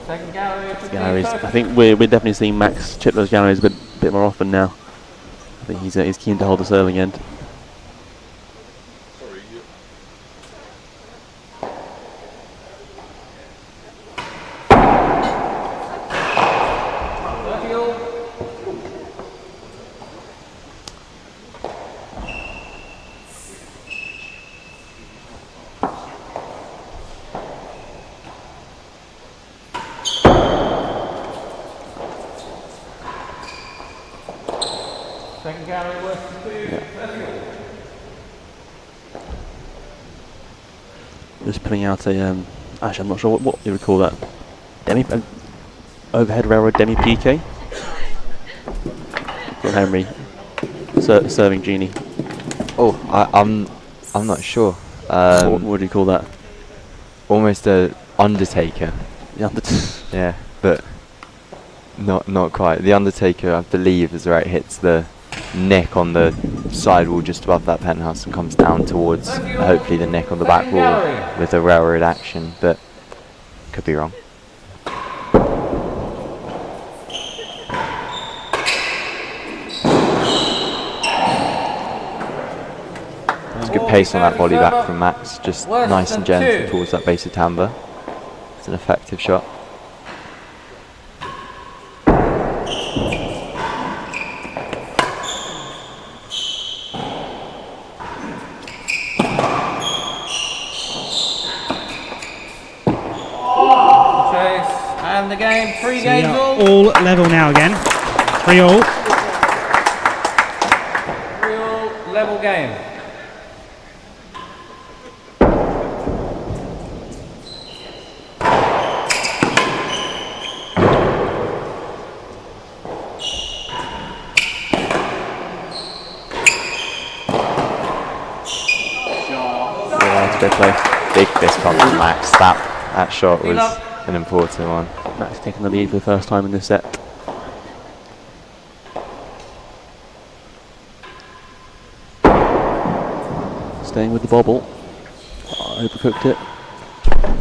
Second gallery. Galleries. I think we're definitely seeing Max chip those galleries a bit more often now. I think he's keen to hold the serving end. Second gallery worse than 2. First all. Just putting out a, actually I'm not sure what you would call that. Overhead railroad demi-PK. Got Henry serving Genie. Oh, I'm not sure. What do you call that? Almost a Undertaker. Yeah, Yeah, but not quite. The Undertaker, I believe, is where it hits the nick on the sidewall just above that penthouse and comes down towards hopefully the nick on the back wall with a railroad action, but could be wrong. It's good pace on that volley back from Max, just nice and gentle towards that base of timbre. It's an effective shot. And the game, 3 So games all level now again. 3-all. 3-all, level game. Yeah, it's good play. Big fist pump from Max. That shot was an important one. Max taking the lead for the first time in this set. Staying with the bobble. Overcooked it.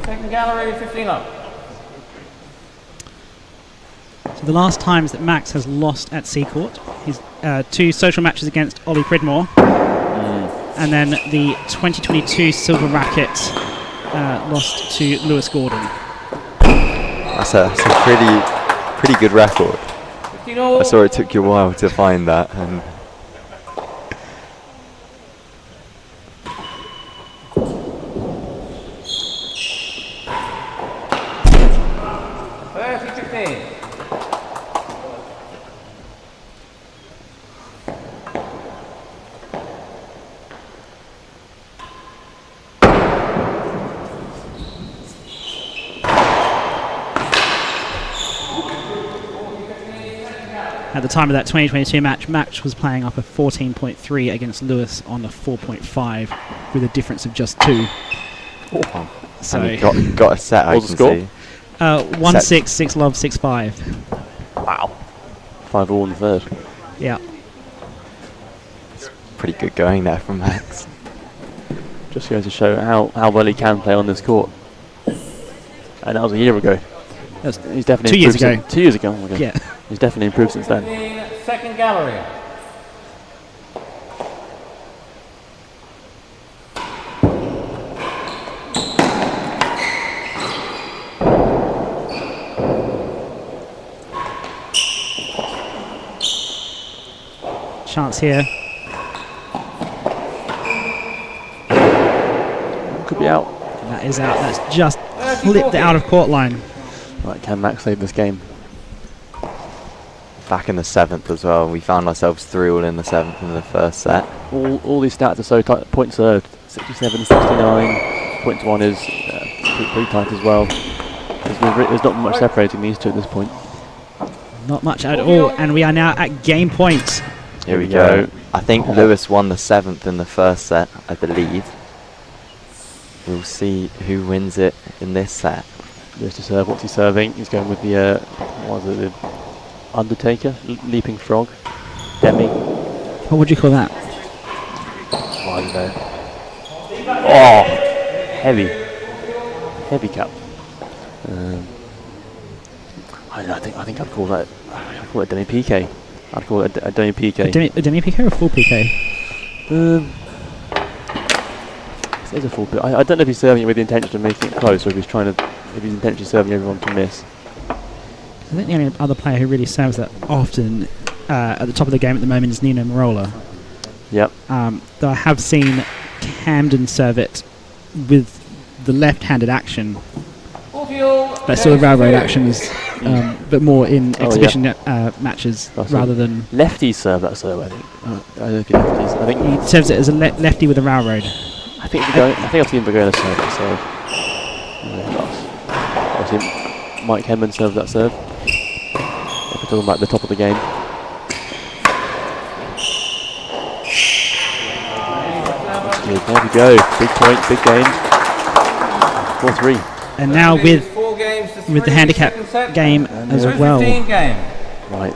Second gallery, 15 up. So the last times that Max has lost at Seacourt, his 2 social matches against Ollie Pridmore, and then the 2022 Silver Racquet lost to Lewis Gordon. That's a pretty good record. 15 all. I saw it took you a while to find that, and 30-15. At the time of that 2022 match, Max was playing up a 14.3 against Lewis on a 4.5 with a difference of just 2. So and you got a set, I can see. 1-6, 6-love, 6-5. Wow. 5-all in the third. Yeah. Pretty good going there from Max. Just goes to show how well he can play on this court. And that was a year ago. He's definitely 2 years improved ago. 2 years ago. Oh my God. Yeah. He's definitely improved since then. 15, second gallery. Chance here. Could be out. And that is out. That's just flipped the out of court line. Right, can Max save this game? Back in the 7th as well. We found ourselves 3-all in the 7th in the first set. All these stats are so tight. Points served 67, 69. Point to 1 is pretty tight as well. There's not much separating these two at this point. Not much at all. And we are now at game point. Here we go. I think Lewis won the 7th in the first set, I believe. We'll see who wins it in this set. Lewis to serve. What's he serving? He's going with the what was it? The Undertaker, leaping frog, demi. What would you call that? I don't know. Oh, heavy cap. I think I'd call that. I'd call it demi PK. I'd call it a demi PK. A demi PK or a full PK? It's a full PK. I don't know if he's serving it with the intention of making it close, or if he's intentionally serving everyone to miss. I think the only other player who really serves that often at the top of the game at the moment is Nino Marola. Yep. Though I have seen Camden serve it with the left-handed action but still the railroad action is, but more in exhibition matches rather than. Lefties serve that serve, I think. I don't think lefties. I think He serves it as a lefty with a railroad. I think I've seen Bagona serve that serve. Obviously, Mike Henman serves that serve. If we're talking about the top of the game. There we go. Big point, big game. 4-3. And now with the handicap game as well. Game. Right.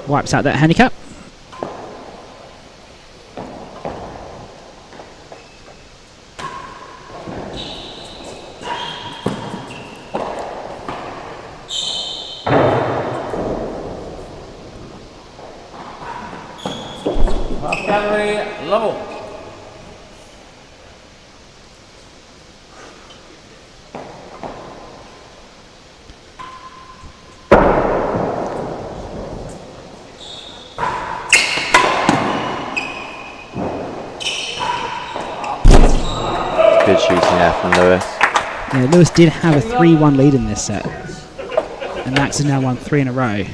Wipes out that handicap. Half gallery level. Good shooting there from Lewis. Yeah, Lewis did have a 3-1 lead in this set, and Max has now won 3 in a row.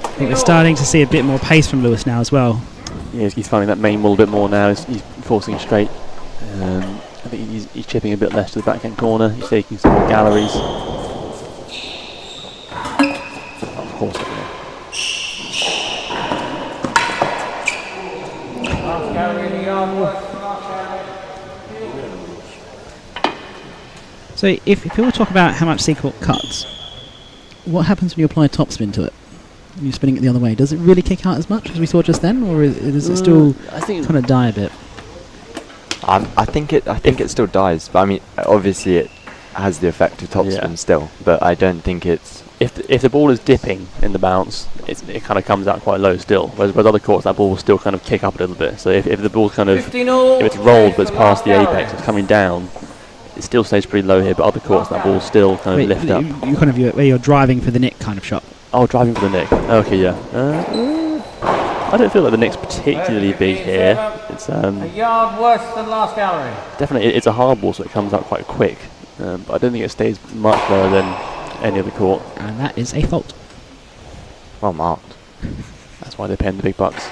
I think we're starting to see a bit more pace from Lewis now as well. Yeah, he's finding that main wall a bit more now. He's forcing straight. I think he's chipping a bit less to the backhand corner. He's taking some more galleries. Of course, So if people talk about how much Seacourt cuts, what happens when you apply topspin to it? When you're spinning it the other way, does it really kick out as much as we saw just then, or is it still kind of die a bit? I think it still dies, but I mean, obviously it has the effect of topspin still, but I don't think it's. If the ball is dipping in the bounce, it kind of comes out quite low still. Whereas with other courts, that ball will still kind of kick up a little bit. So if the ball's kind of, if it's rolled but it's past the apex, it's coming down, it still stays pretty low here. But other courts, that ball still kind of lift up. You kind of where you're driving for the nick kind of shot. Oh, driving for the nick. Okay, yeah. I don't feel like the nick's particularly big here. It's a yard worse than last gallery. Definitely, it's a hard ball, so it comes out quite quick. But I don't think it stays much lower than any other court. And that is a fault. Well marked. That's why they're paying the big bucks.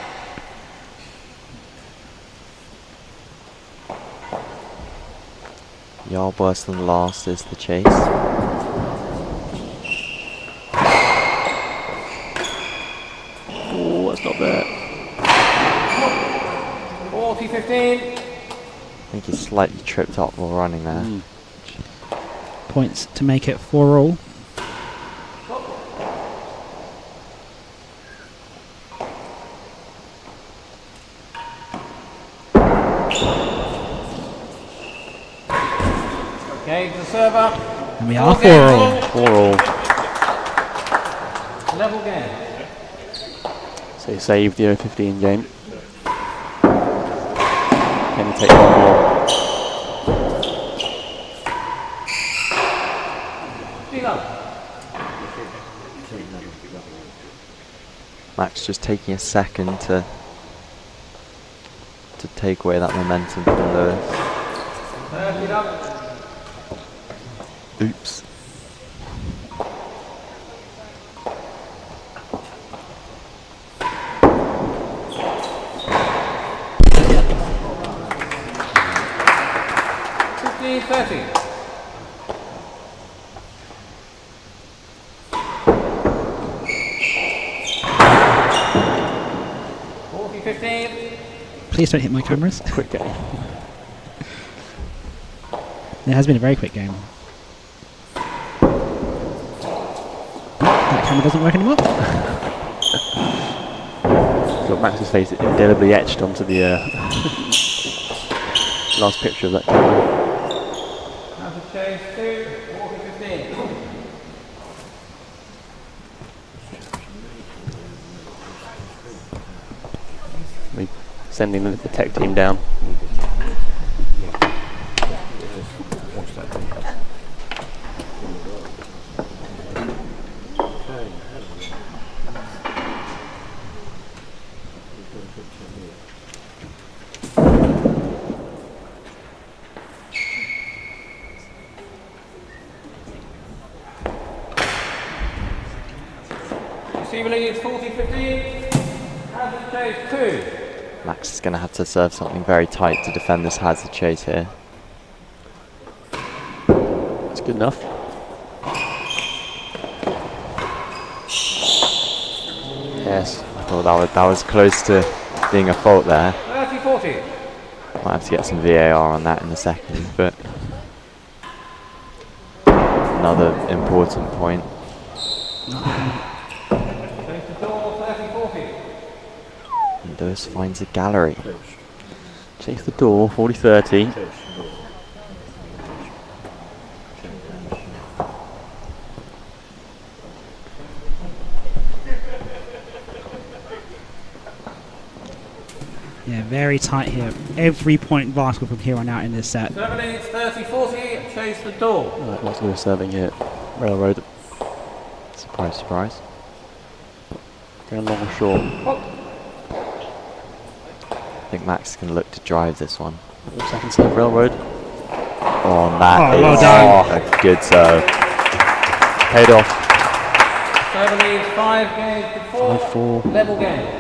Yard worse than last is the chase. Oh, that's not bad. 40-15. I think he slightly tripped up while running there. Points to make it 4-all. Okay, the server. And we are 4-all. 4-all. Level game. So he saved the 0-15 game. Can he take one more? Max just taking a second to take away that momentum from Lewis. Oops. Please don't hit my cameras. Quick game. It has been a very quick game. That camera doesn't work anymore. Got Max's face indelibly etched onto the last picture of that camera. Now to chase 2, 40-15. We sending the tech team down. Receiver leads 40-15. Hazard chase 2. Max is going to have to serve something very tight to defend this hazard chase here. That's good enough. Yes, I thought that was close to being a fault there. 30-40. Might have to get some VAR on that in a second, but another important point. Chase the door 30-40. And Deuce finds a gallery. Chase the door, 40-30. Yeah, very tight here. Every point vital from here on out in this set. Server leads 30-40. Chase the door. Right, lots of serving here. Railroad. Surprise, surprise. Going long or short. I think Max can look to drive this one. Second serve, railroad. Oh, and that well is done. a good serve. Paid off. Server leads 5 games to 4. 5-4. Level game.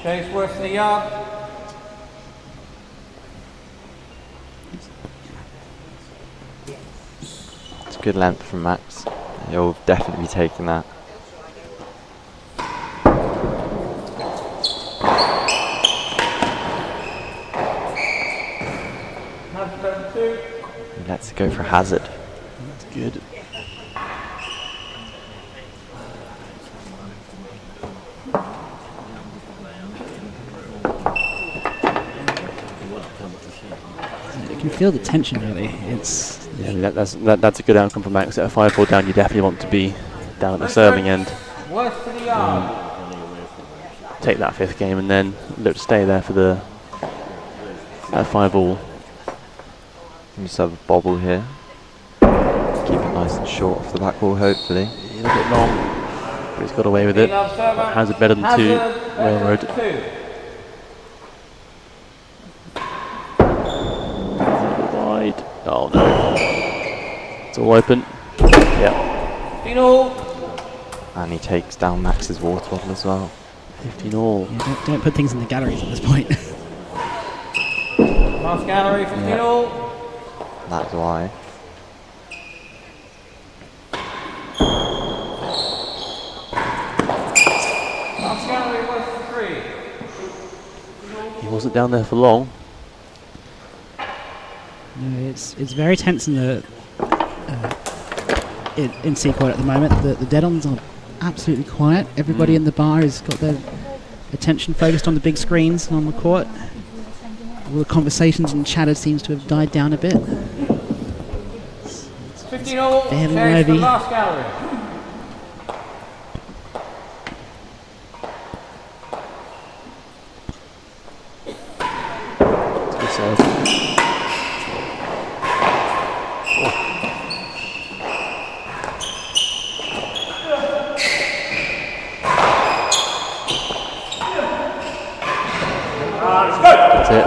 Chase worse than a yard. It's a good length from Max. He'll definitely be taking that. Hazard 2. He lets it go for hazard. That's good. You can feel the tension really. It's Yeah, that's a good outcome for Max. At a 5-4 down, you definitely want to be down at the serving end. Worse than a yard. Take that 5th game and then look to stay there for the 5-all. Can just have a bobble here. Keep it nice and short off the back wall, hopefully. A little bit long, but he's got away with it. Hazard better than 2. Railroad. 2. Wide. Oh no. It's all open. Yep. 15 all. And he takes down Max's water bottle as well. 15 all. yeah, don't put things in the galleries at this point. Last gallery 15 Yeah. all. That's why. Last gallery worse than 3. He wasn't down there for long. No, it's very tense in the in Seacourt at the moment. The dead-ons are absolutely quiet. Everybody in the bar has got their attention focused on the big screens and on the court. All the conversations and chatter seems to have died down a bit. 15 all. Fairly Chase the heavy. last gallery. Good serve. That's it.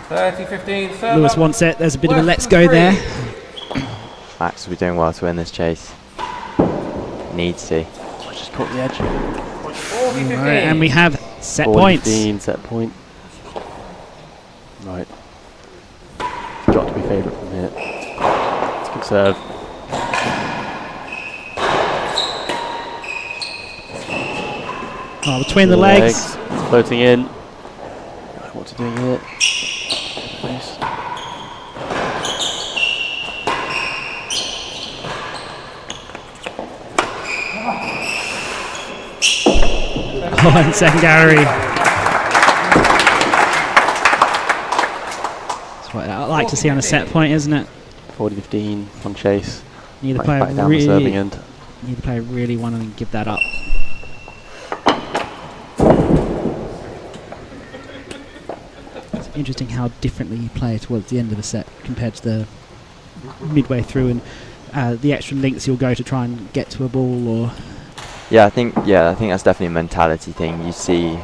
30-15 server. Lewis wants it. There's a bit of a let's go there. Max will be doing well to win this chase. Needs to. Just caught the edge. 40-15. Right, and we have set points. 15 set point. Right. Got to be favourite from here. It's a good serve. Oh, between the legs. It's floating in. What's he doing here? Nice. Oh, and second gallery. That's what I like to see on a set point, isn't it? 40-15 on chase. Neither Back player down the serving end. Neither player really wanted to give that up. It's interesting how differently you play towards the end of the set compared to the midway through, and the extra lengths you'll go to try and get to a ball. Or I think that's definitely a mentality thing. You see,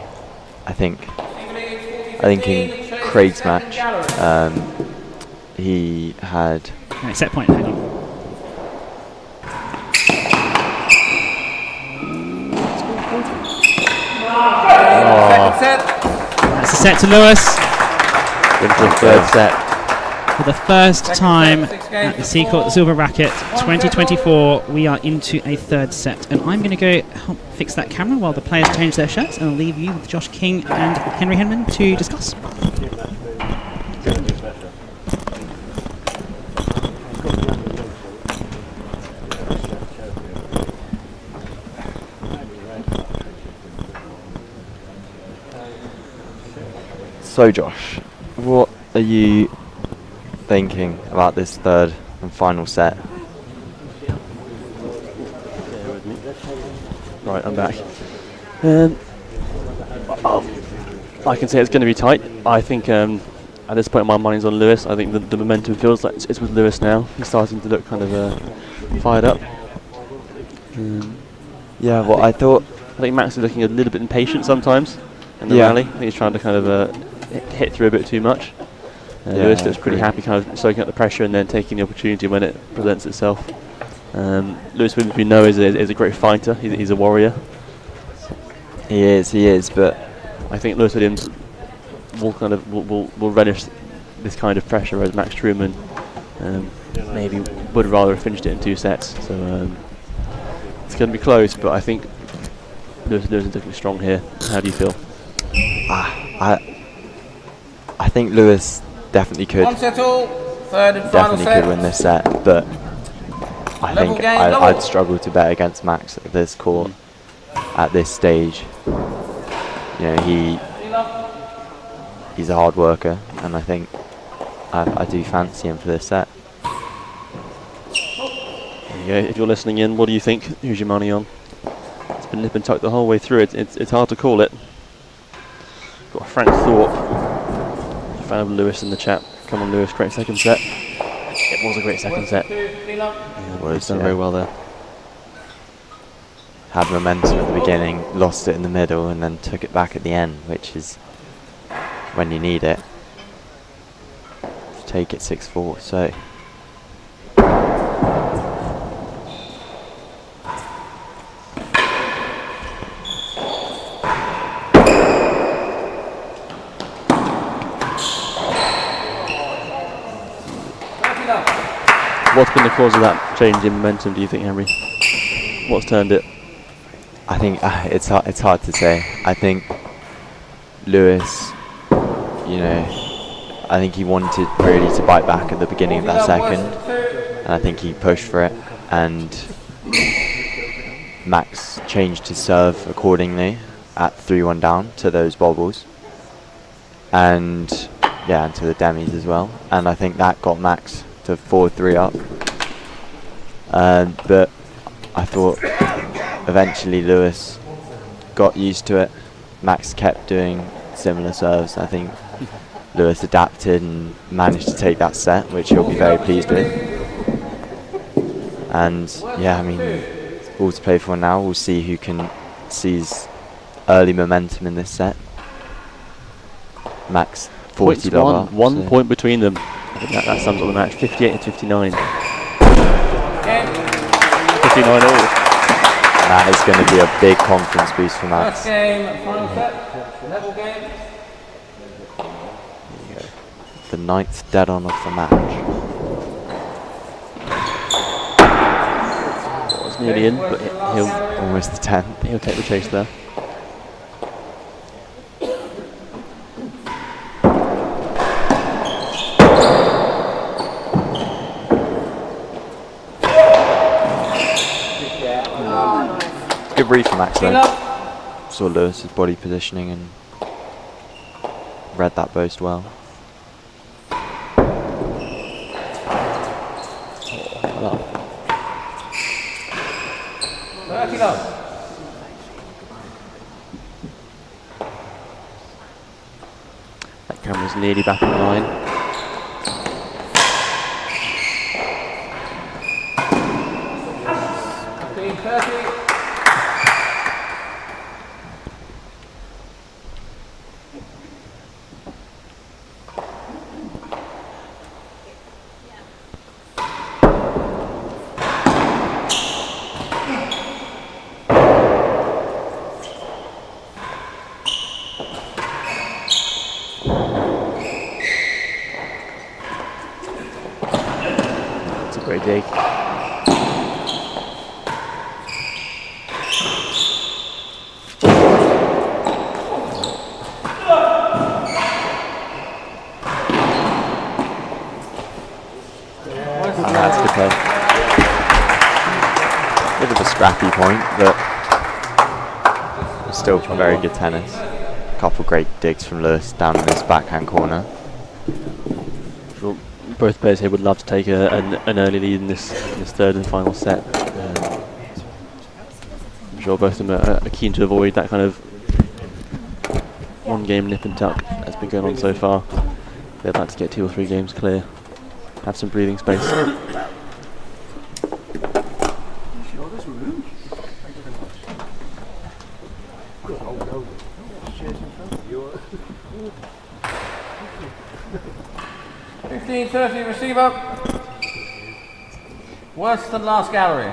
I think in Craig's match, he had set point. Hang on. Second set. That's a set to Lewis. into the third set. For the first time at the Seacourt Silver Racquet 2024, we are into a third set, and I'm going to go help fix that camera while the players change their shirts, and I'll leave you with Josh King and Henry Henman to discuss. So Josh, what are you thinking about this third and final set? Right, I'm back. I can say it's going to be tight. I think at this point my mind's on Lewis. I think the momentum feels like it's with Lewis now. He's starting to look kind of fired up. Yeah, well, I think Max is looking a little bit impatient sometimes in the rally. I think he's trying to kind of hit through a bit too much. Lewis looks pretty happy, kind of soaking up the pressure and then taking the opportunity when it presents itself. Lewis Williams, we know, is a great fighter. He's a warrior. He is, but I think Lewis Williams will relish this kind of pressure, whereas Max Trueman maybe would rather have finished it in 2 sets. So it's going to be close, but I think Lewis is looking strong here. How do you feel? I think Lewis definitely could. One set all, third and final definitely set. could win this set, but I Level think game, I'd struggle to bet against Max at this court, at this stage. You know, he's a hard worker, and I think I do fancy him for this set. Yeah, if you're listening in, what do you think? Who's your money on? It's been nip and tuck the whole way through. It's hard to call it. Got Frank Thorpe, fan of Lewis in the chat. Come on, Lewis, great second set. It was a great second set. He's done very well there. Had momentum at the beginning, lost it in the middle, and then took it back at the end, which is when you need it. Take it 6-4. So. What's been the cause of that change in momentum, do you think, Henry? What's turned it? I think it's hard to say. I think Lewis, I think he wanted really to bite back at the beginning of that second, and I think he pushed for it, and Max changed his serve accordingly at 3-1 down to those bobbles, and to the demis as well, and I think that got Max to 4-3 up. But I thought eventually Lewis got used to it. Max kept doing similar serves. I think Lewis adapted and managed to take that set, which he'll be very pleased with. And all to play for now. We'll see who can seize early momentum in this set. Max 40 love up. 1 point between them. I think that sums up the match. 58 and 59. 59 all. That is going to be a big confidence boost for Max. First game, final set, level game. The 9th dead on of the match. It was nearly in, but he'll Almost the 10th. He'll take the chase there. Good read from Max though. Saw Lewis's body positioning and read that boast well. 30 love. That camera's nearly back in line. 30. It's a great dig. That's good play. Bit of a scrappy point, but still very good tennis. Couple great digs from Lewis down in this backhand corner. Sure, both players here would love to take an early lead in this third and final set. I'm sure both of them are keen to avoid that kind of one game nip and tuck that's been going on so far. They'd like to get 2 or 3 games clear, have some breathing space. $15.30 receiver. Worse than last gallery.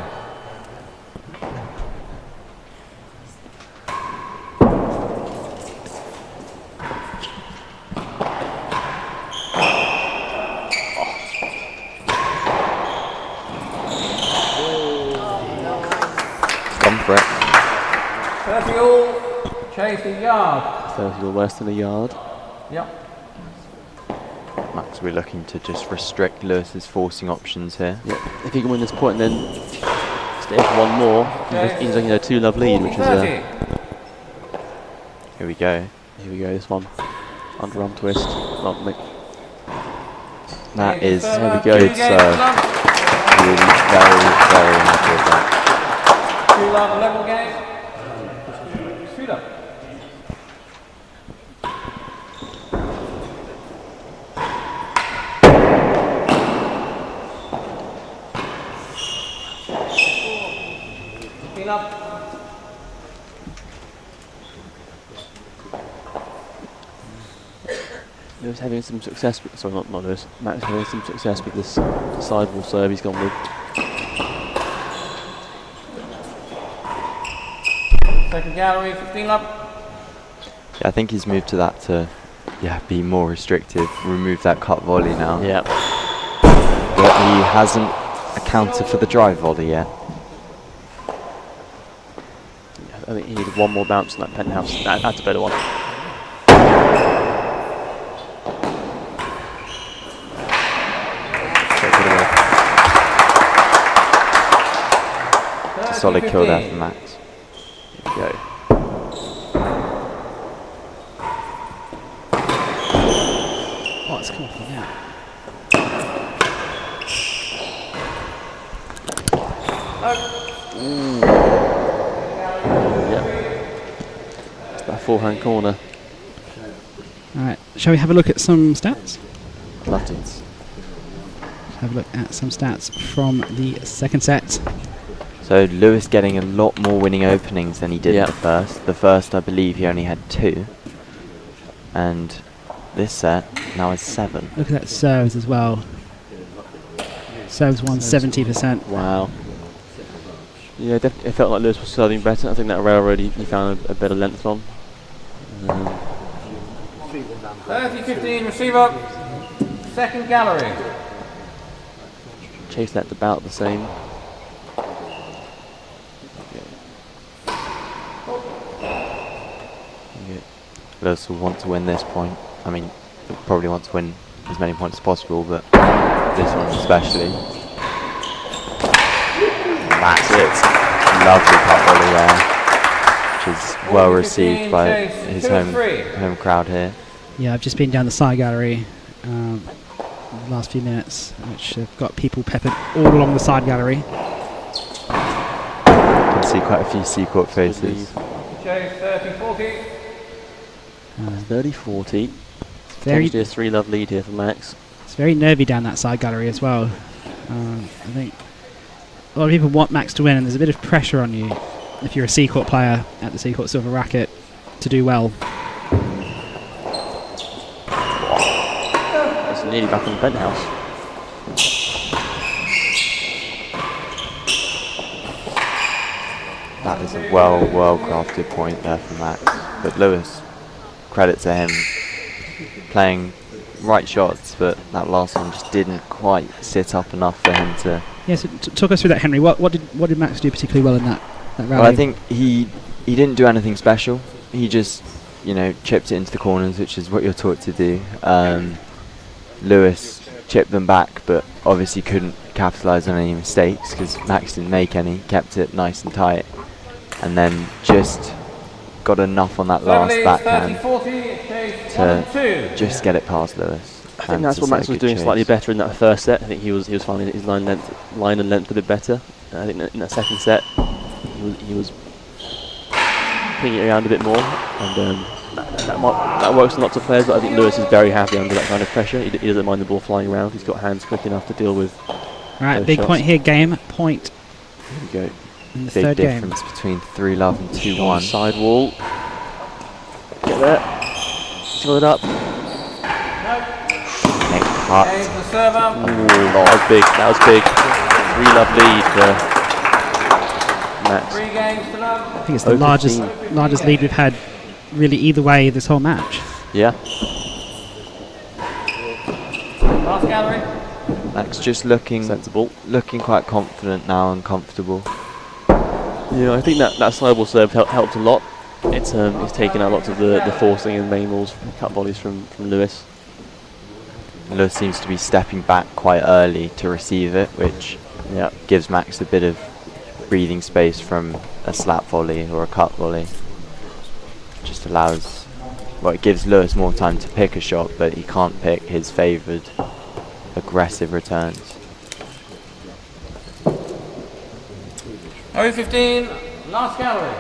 Gone for it. 30 all. Chase a yard. 30 or worse than a yard. Yep. Max, we're looking to just restrict Lewis's forcing options here. Yep. If he can win this point and then stay for one more, he's looking at a 2-love lead, which is $40. Here we go. Here we go, this one. Underarm twist. That is There we go. good serve. Really very happy with that. 2 love level game. Shoot up. Up. Lewis having some success with, sorry, not Lewis, Max having some success with this sidewall serve he's gone with. Second gallery, 15 up. Yeah, I think he's moved to that to be more restrictive, remove that cut volley now. Yeah. But he hasn't accounted for the drive volley yet. I think he needed one more bounce in that penthouse. That's a better one. It's a solid kill there from Max. Here we go. Oh, it's come off the net. It's that forehand corner. Alright, shall we have a look at some stats? Love to. Have a look at some stats from the second set. So Lewis getting a lot more winning openings than he did in the first. The first, I believe, he only had 2. And this set now is 7. Look at that serves as well. Serves won 70%. Wow. Yeah, it felt like Lewis was serving better. I think that railroad he found a better length on. 30-15 receiver. Second gallery. Chase that about the same. Lewis will want to win this point. I mean, he'll probably want to win as many points as possible, but this one especially. And that's it. Lovely cut volley there, which is well received by his home crowd here. Yeah, I've just been down the side gallery the last few minutes, which have got people peppered all along the side gallery. You can see quite a few Seacourt faces. Chase 30-40. 30-40. Very, Potentially a 3-love lead here for Max. it's very nervy down that side gallery as well. I think a lot of people want Max to win, and there's a bit of pressure on you if you're a Seacourt player at the Seacourt Silver Racquet to do well. It's nearly back on the penthouse. That is a well crafted point there for Max. But Lewis, credit to him, playing right shots, but that last one just didn't quite sit up enough for him to. Yes, talk us through that, Henry. What did Max do particularly well in that rally? Well, I think he didn't do anything special. He just, chipped it into the corners, which is what you're taught to do. Lewis chipped them back, but obviously couldn't capitalise on any mistakes because Max didn't make any. Kept it nice and tight, and then just got enough on that last backhand to just get it past Lewis. I think that's what Max was doing slightly better in that first set. I think he was finding his line and length a bit better. I think in that second set he was pinging it around a bit more, and that works on lots of players. But I think Lewis is very happy under that kind of pressure. He doesn't mind the ball flying around. He's got hands quick enough to deal with. Right, big shots. Point here. Game point. Here we go. In the big third difference game. Between 3-love and 2-1. Side wall. Get there. Fill it up. Cut. That was big. That was big. 3-love lead for Max. 3 games to love. I think it's the largest lead we've had, really, either way this whole match. Yeah. Last gallery. Max just looking sensible, looking quite confident now and comfortable. Yeah, I think that sideball serve helped a lot. It's taken out lots of the forcing and main balls, cut volleys from Lewis. Lewis seems to be stepping back quite early to receive it, which gives Max a bit of breathing space from a slap volley or a cut volley. Just allows, it gives Lewis more time to pick a shot, but he can't pick his favoured aggressive returns. 0-15, last gallery.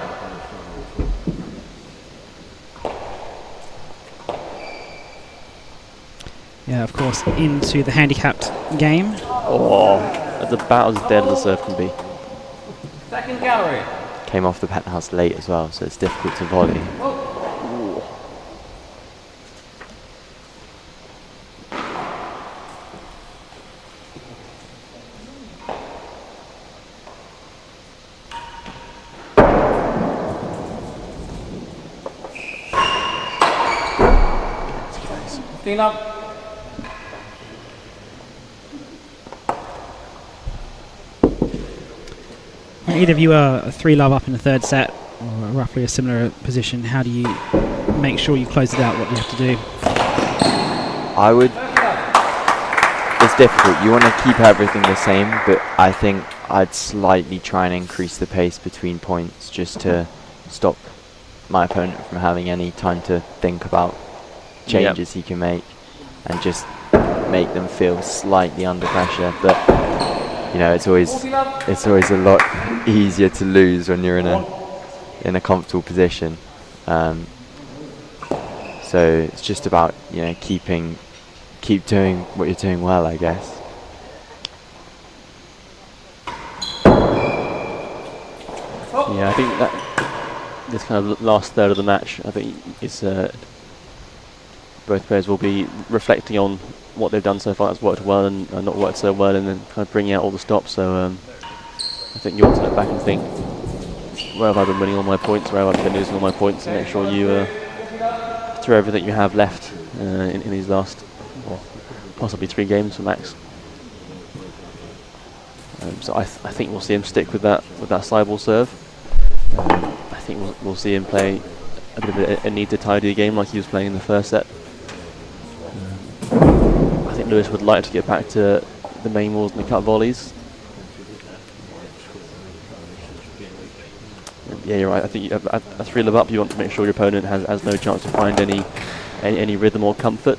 Yeah, of course, into the handicapped game. Oh, that's about as dead as a serve can be. Second gallery. Came off the penthouse late as well, so it's difficult to volley. Up. When either of you are 3-love up in the third set, or roughly a similar position, how do you make sure you close it out? What do you have to do? It's difficult. You want to keep everything the same, but I think I'd slightly try and increase the pace between points just to stop my opponent from having any time to think about changes he can make, and just make them feel slightly under pressure. But it's always a lot easier to lose when you're in a comfortable position. So it's just about keep doing what you're doing well, I guess. Yeah, I think that this kind of last third of the match, I think it's both players will be reflecting on what they've done so far that's worked well and not worked so well, and then kind of bringing out all the stops. So I think you ought to look back and think, where have I been winning all my points, where have I been losing all my points, and make sure you throw everything you have left in these last, possibly 3 games for Max. So I think we'll see him stick with that sideball serve. I think we'll see him play a bit of a need to tidy the game like he was playing in the first set. I think Lewis would like to get back to the main walls and the cut volleys. Yeah, you're right. I think a 3-love up, you want to make sure your opponent has no chance to find any rhythm or comfort.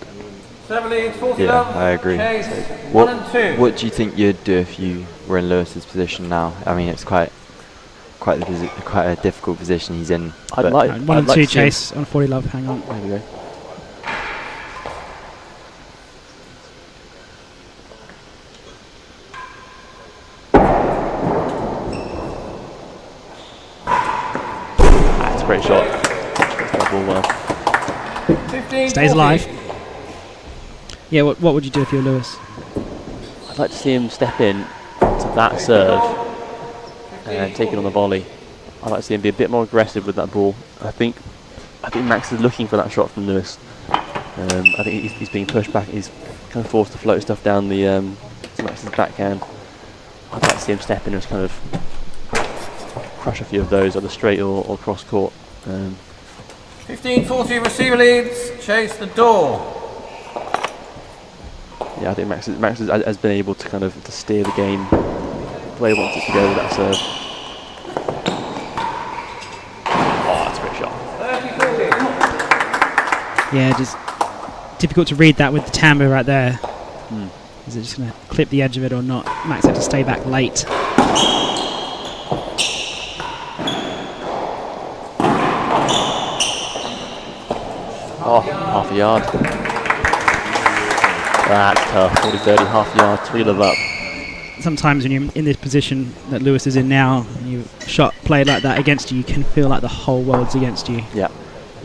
40 yeah, I agree. What do you think you'd do if you were in Lewis's position now? I mean, it's quite quite a difficult position he's in. I'd like 1 and 2 to see him- chase on 40 love. Hang on. There we go. That's a great shot. That ball well. 15, Stays 40. alive. Yeah, what would you do if you're Lewis? I'd like to see him step in to that serve and take it on the volley. I'd like to see him be a bit more aggressive with that ball. I think Max is looking for that shot from Lewis. I think he's being pushed back. He's kind of forced to float stuff down the to Max's backhand. I'd like to see him step in and just kind of crush a few of those, either straight or cross court. 15-40 receiver leads. Chase the door. Yeah, I think Max has been able to kind of to steer the game the way he wants it to go with that serve. Oh, that's a great shot. 30-40. Yeah, just difficult to read that with the timbre right there. Is it just going to clip the edge of it or not? Max had to stay back late. Oh, half a yard. That's tough. 40-30, half a yard, 3 love up. Sometimes when you're in this position that Lewis is in now, and you shot played like that against you, you can feel like the whole world's against you. Yeah.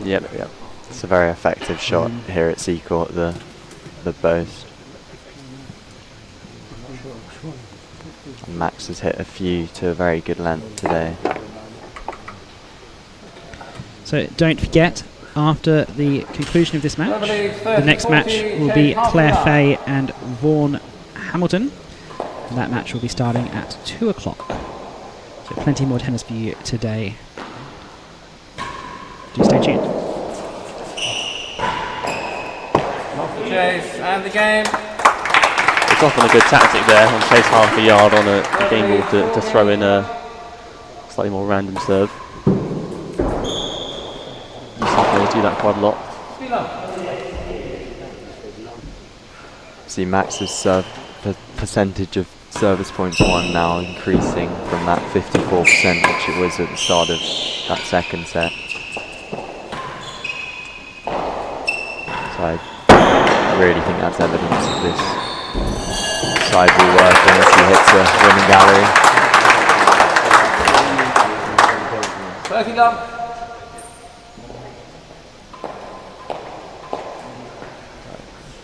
It's a very effective shot here at Seacourt, the boast. And Max has hit a few to a very good length today. So don't forget, after the conclusion of this match, the next match will be Claire Fay and Vaughan Hamilton. And that match will be starting at 2 o'clock. So plenty more tennis for you today. Do stay tuned. Off the chase and the game. It's often a good tactic there on chase half a yard on a game ball to throw in a slightly more random serve. You see players do that quite a lot. See Max's serve percentage of service points won now increasing from that 54% which it was at the start of that second set. So I really think that's evidence of this side ball working as he hits a winning gallery. 30 love.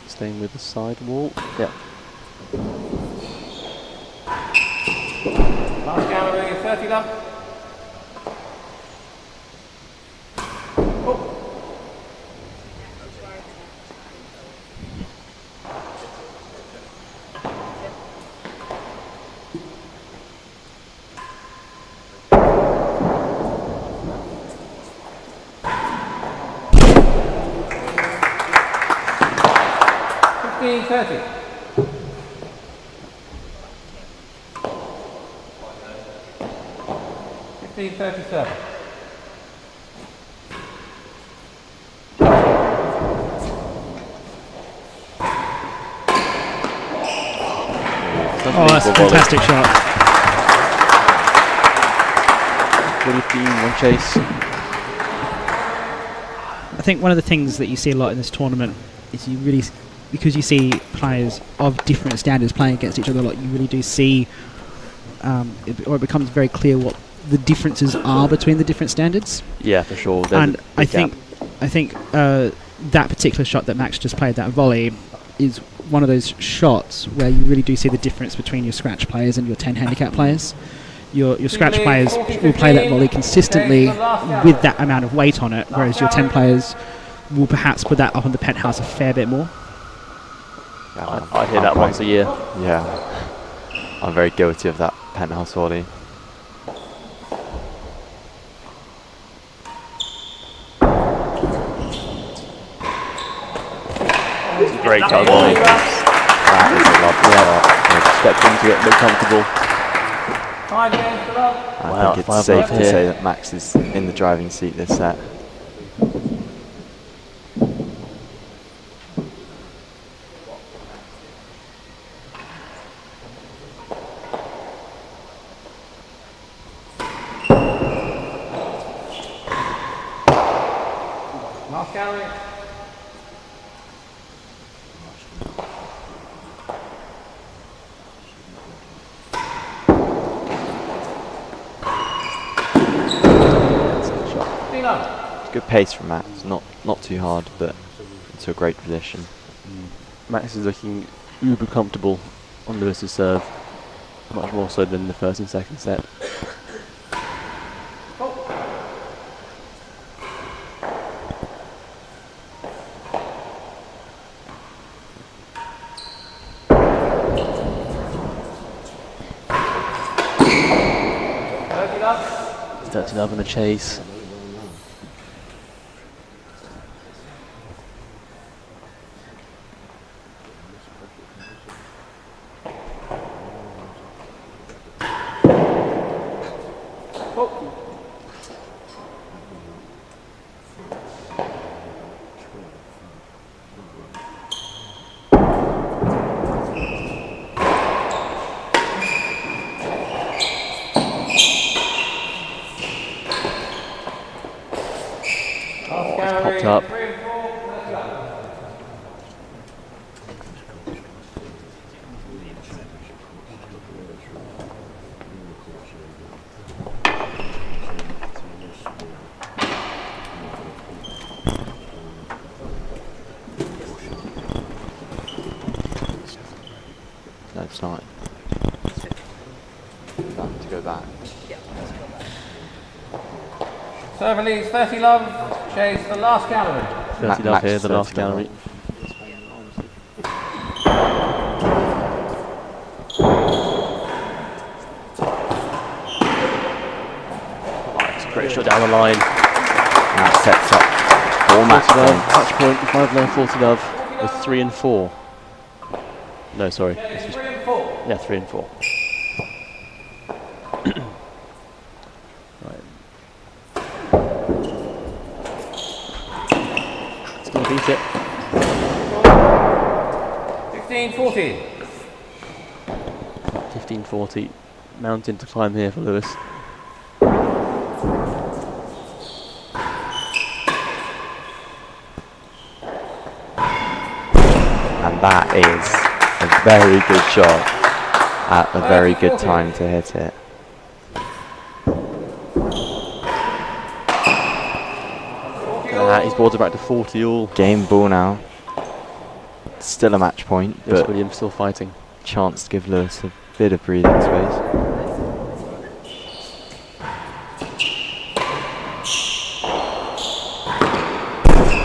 Staying with the side wall. Yeah. Last gallery, 30 love. $15.30. $15.37. Oh, that's a fantastic shot. 15, one chase. I think one of the things that you see a lot in this tournament is you really, because you see players of different standards playing against each other a lot, you really do see, it becomes very clear what the differences are between the different standards. Yeah, for sure. And I think that particular shot that Max just played, that volley, is one of those shots where you really do see the difference between your scratch players and your 10 handicap players. Your scratch players will play that volley consistently with that amount of weight on it, whereas your 10 players will perhaps put that up on the penthouse a fair bit more. I hear that once a year. Yeah, I'm very guilty of that penthouse volley. It's a great cut volley. That is a lovely shot. Stepped into it, looked comfortable. 5 games to love. I think it's safe to say that Max is in the driving seat this set. gallery. Good pace from Max, not too hard, but into a great position. Max is looking uber comfortable on Lewis's serve, much more so than the first and second set. It's 30 love in the chase. Popped up. No, it's not. To go back. Server leads 30 love, chase the last gallery. 30 love here, the last gallery. Great shot down the line. That sets up 4 match points. Touch point, 5 love, 40 love with 3 and 4. No, sorry. Chase 3 and 4. Yeah, 3 and 4. Right. It's going to beat it. 15-14. 15-40. Mountain to climb here for Lewis. And that is a very good shot at a very good time to hit it. He's brought it back to 40 all. Game ball now. Still a match point, Lewis but Williams still fighting. chance to give Lewis a bit of breathing space.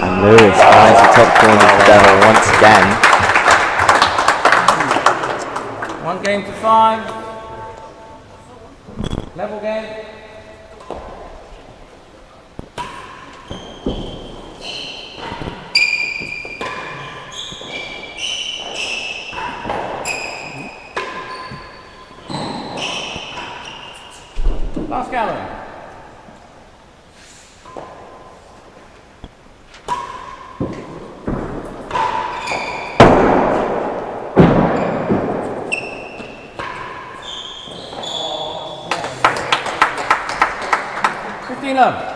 And Lewis finds the top corner of the devil once again. 1 game to 5. Level game. Last gallery. Love.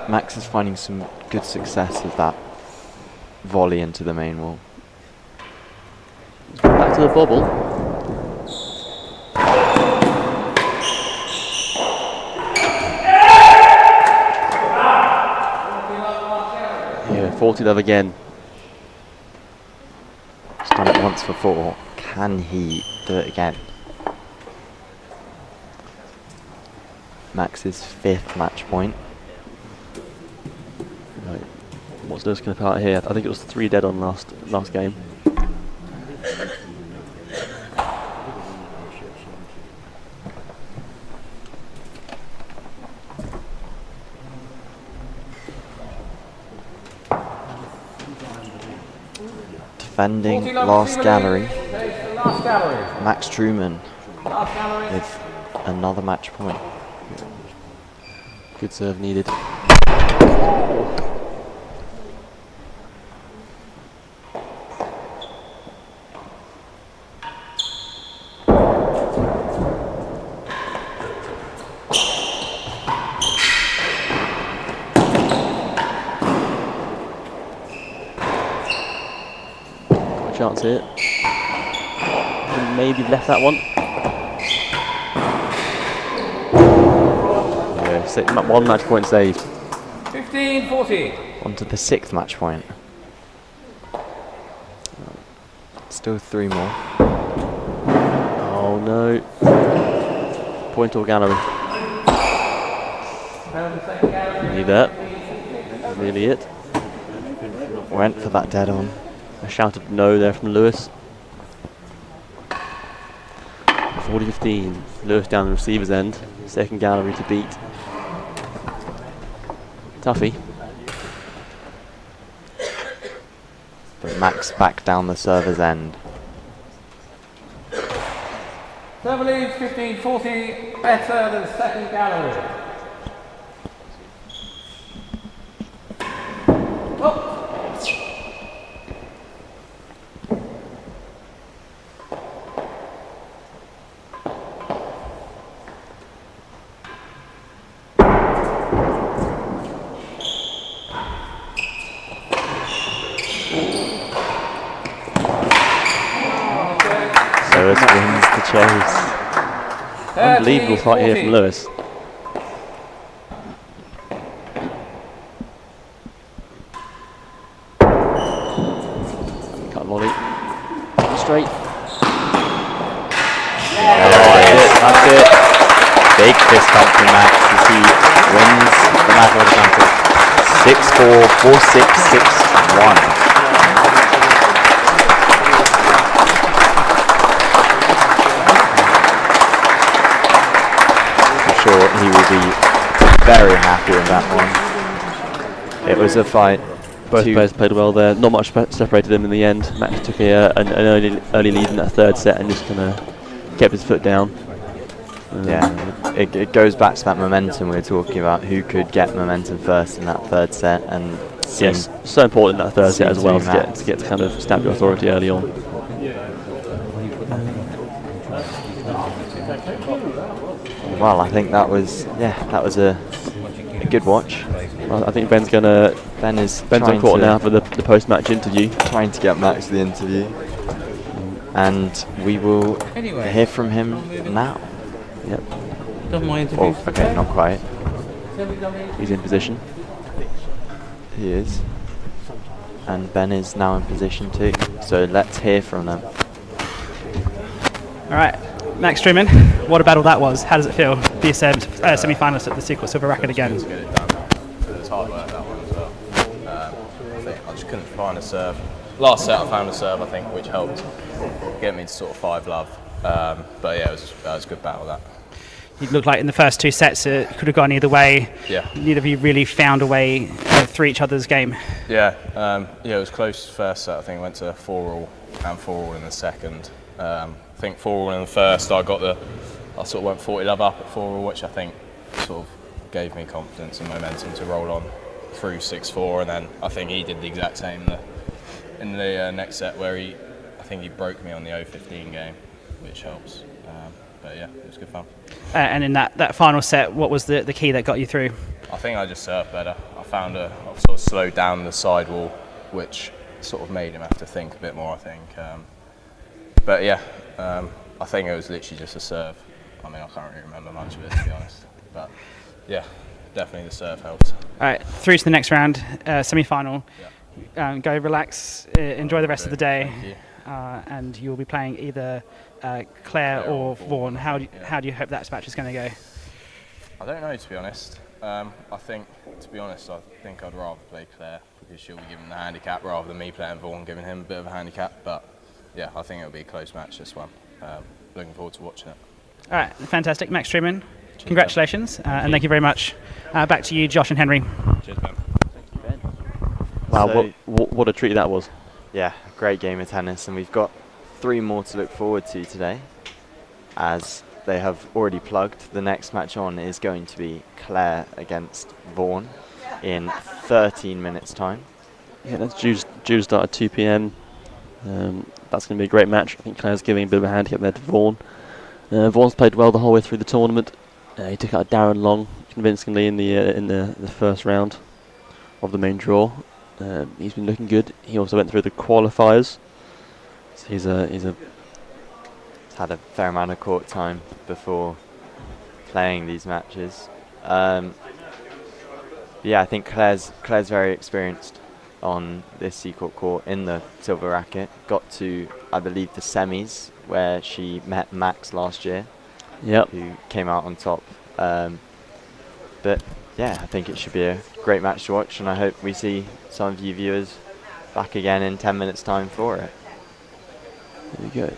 Max is finding some good success with that volley into the main wall. Back to the bobble. Yeah, 40 love again. He's done it once for 4. Can he do it again? Max's 5th match point. Right. What's Lewis going to put out here? I think it was 3 dead on last game. defending 40 love last Seacourt. gallery, Okay, the last gallery. Max Trueman Last gallery. with another match point. Good serve needed. Got a chance here. Maybe left that one. One match point saved. 15-40. On to the 6th match point. Still 3 more. Oh no. Point or gallery. Nearly there. Nearly it. Went for that dead on. A shout of no there from Lewis. 40-15. Lewis down the receiver's end. Second gallery to beat. Toughie. But Max back down the server's end. Server leads 15-40, better than second gallery. Oh. Lewis wins the chase. Unbelievable fight here from Lewis. Cut volley. Straight. That's it. Big fist bump from Max as he wins the match automatic. 6-4, 4-6, 6-1. Sure, he will be very happy with that one. It was a fight. Both players played well there. Not much separated them in the end. Max took an early lead in that 3rd set and just kind of kept his foot down. Yeah, it goes back to that momentum we were talking about. Who could get momentum first in that 3rd set? And yes, so important in that 3rd set as well to get to kind of stamp your authority early on. Well, I think that was a good watch. Well, I think Ben's on court now for the post-match interview. Trying to get Max to the interview, and we will hear from him now. Yep. Oh, okay, not quite. He's in position. He is, and Ben is now in position too. So let's hear from them. All right, Max Trueman, what a battle that was. How does it feel? Be a semi-finalist at the Seacourt Silver Racquet again. Just get it done. It was hard work, that one as well. I think I just couldn't find a serve. Last set I found a serve, I think, which helped get me to sort of 5 love. But yeah, it was a good battle, that. It looked like in the first 2 sets it could have gone either way. Yeah. Neither of you really found a way through each other's game. Yeah, it was close first set. I think went to 4-all and 4-all in the second. I think 4-all in the first. I sort of went 40 love up at 4-all, which I think sort of gave me confidence and momentum to roll on through 6-4. And then I think he did the exact same in the next set, where I think he broke me on the 0-15 game, which helps. But yeah, it was good fun. And in that final set, what was the key that got you through? I think I just served better. I sort of slowed down the sidewall, which sort of made him have to think a bit more, I think. But yeah, I think it was literally just a serve. I mean, I can't really remember much of it, to be honest. But yeah, definitely the serve helped. All right, through to the next round, semi-final. Yeah. Go relax, enjoy the rest of the day. Thank you. And you'll be playing either Claire or Vaughan. How do you hope that match is going to go? I don't know, to be honest. I think I'd rather play Claire, because she'll be giving the handicap rather than me playing Vaughan, giving him a bit of a handicap. But yeah, I think it'll be a close match, this one. Looking forward to watching it. All right, fantastic. Max Trueman, congratulations, and thank you very much. Back to you, Josh and Henry. Cheers, Ben. Wow, what a treat that was. Yeah, great game of tennis, and we've got 3 more to look forward to today, as they have already plugged. The next match on is going to be Claire against Vaughan in 13 minutes time. Yeah, that's due to start at 2 p.m. That's going to be a great match. I think Claire's giving a bit of a handicap there to Vaughan. Vaughan's played well the whole way through the tournament. He took out Darren Long convincingly in the first round of the main draw. He's been looking good. He also went through the qualifiers. So he's had a fair amount of court time before playing these matches. Yeah, I think Claire's very experienced on this Seacourt court in the Silver Racquet. Got to, I believe, the semis where she met Max last year. Yep. Who came out on top. But yeah, I think it should be a great match to watch, and I hope we see some of you viewers back again in 10 minutes time for it. There we go.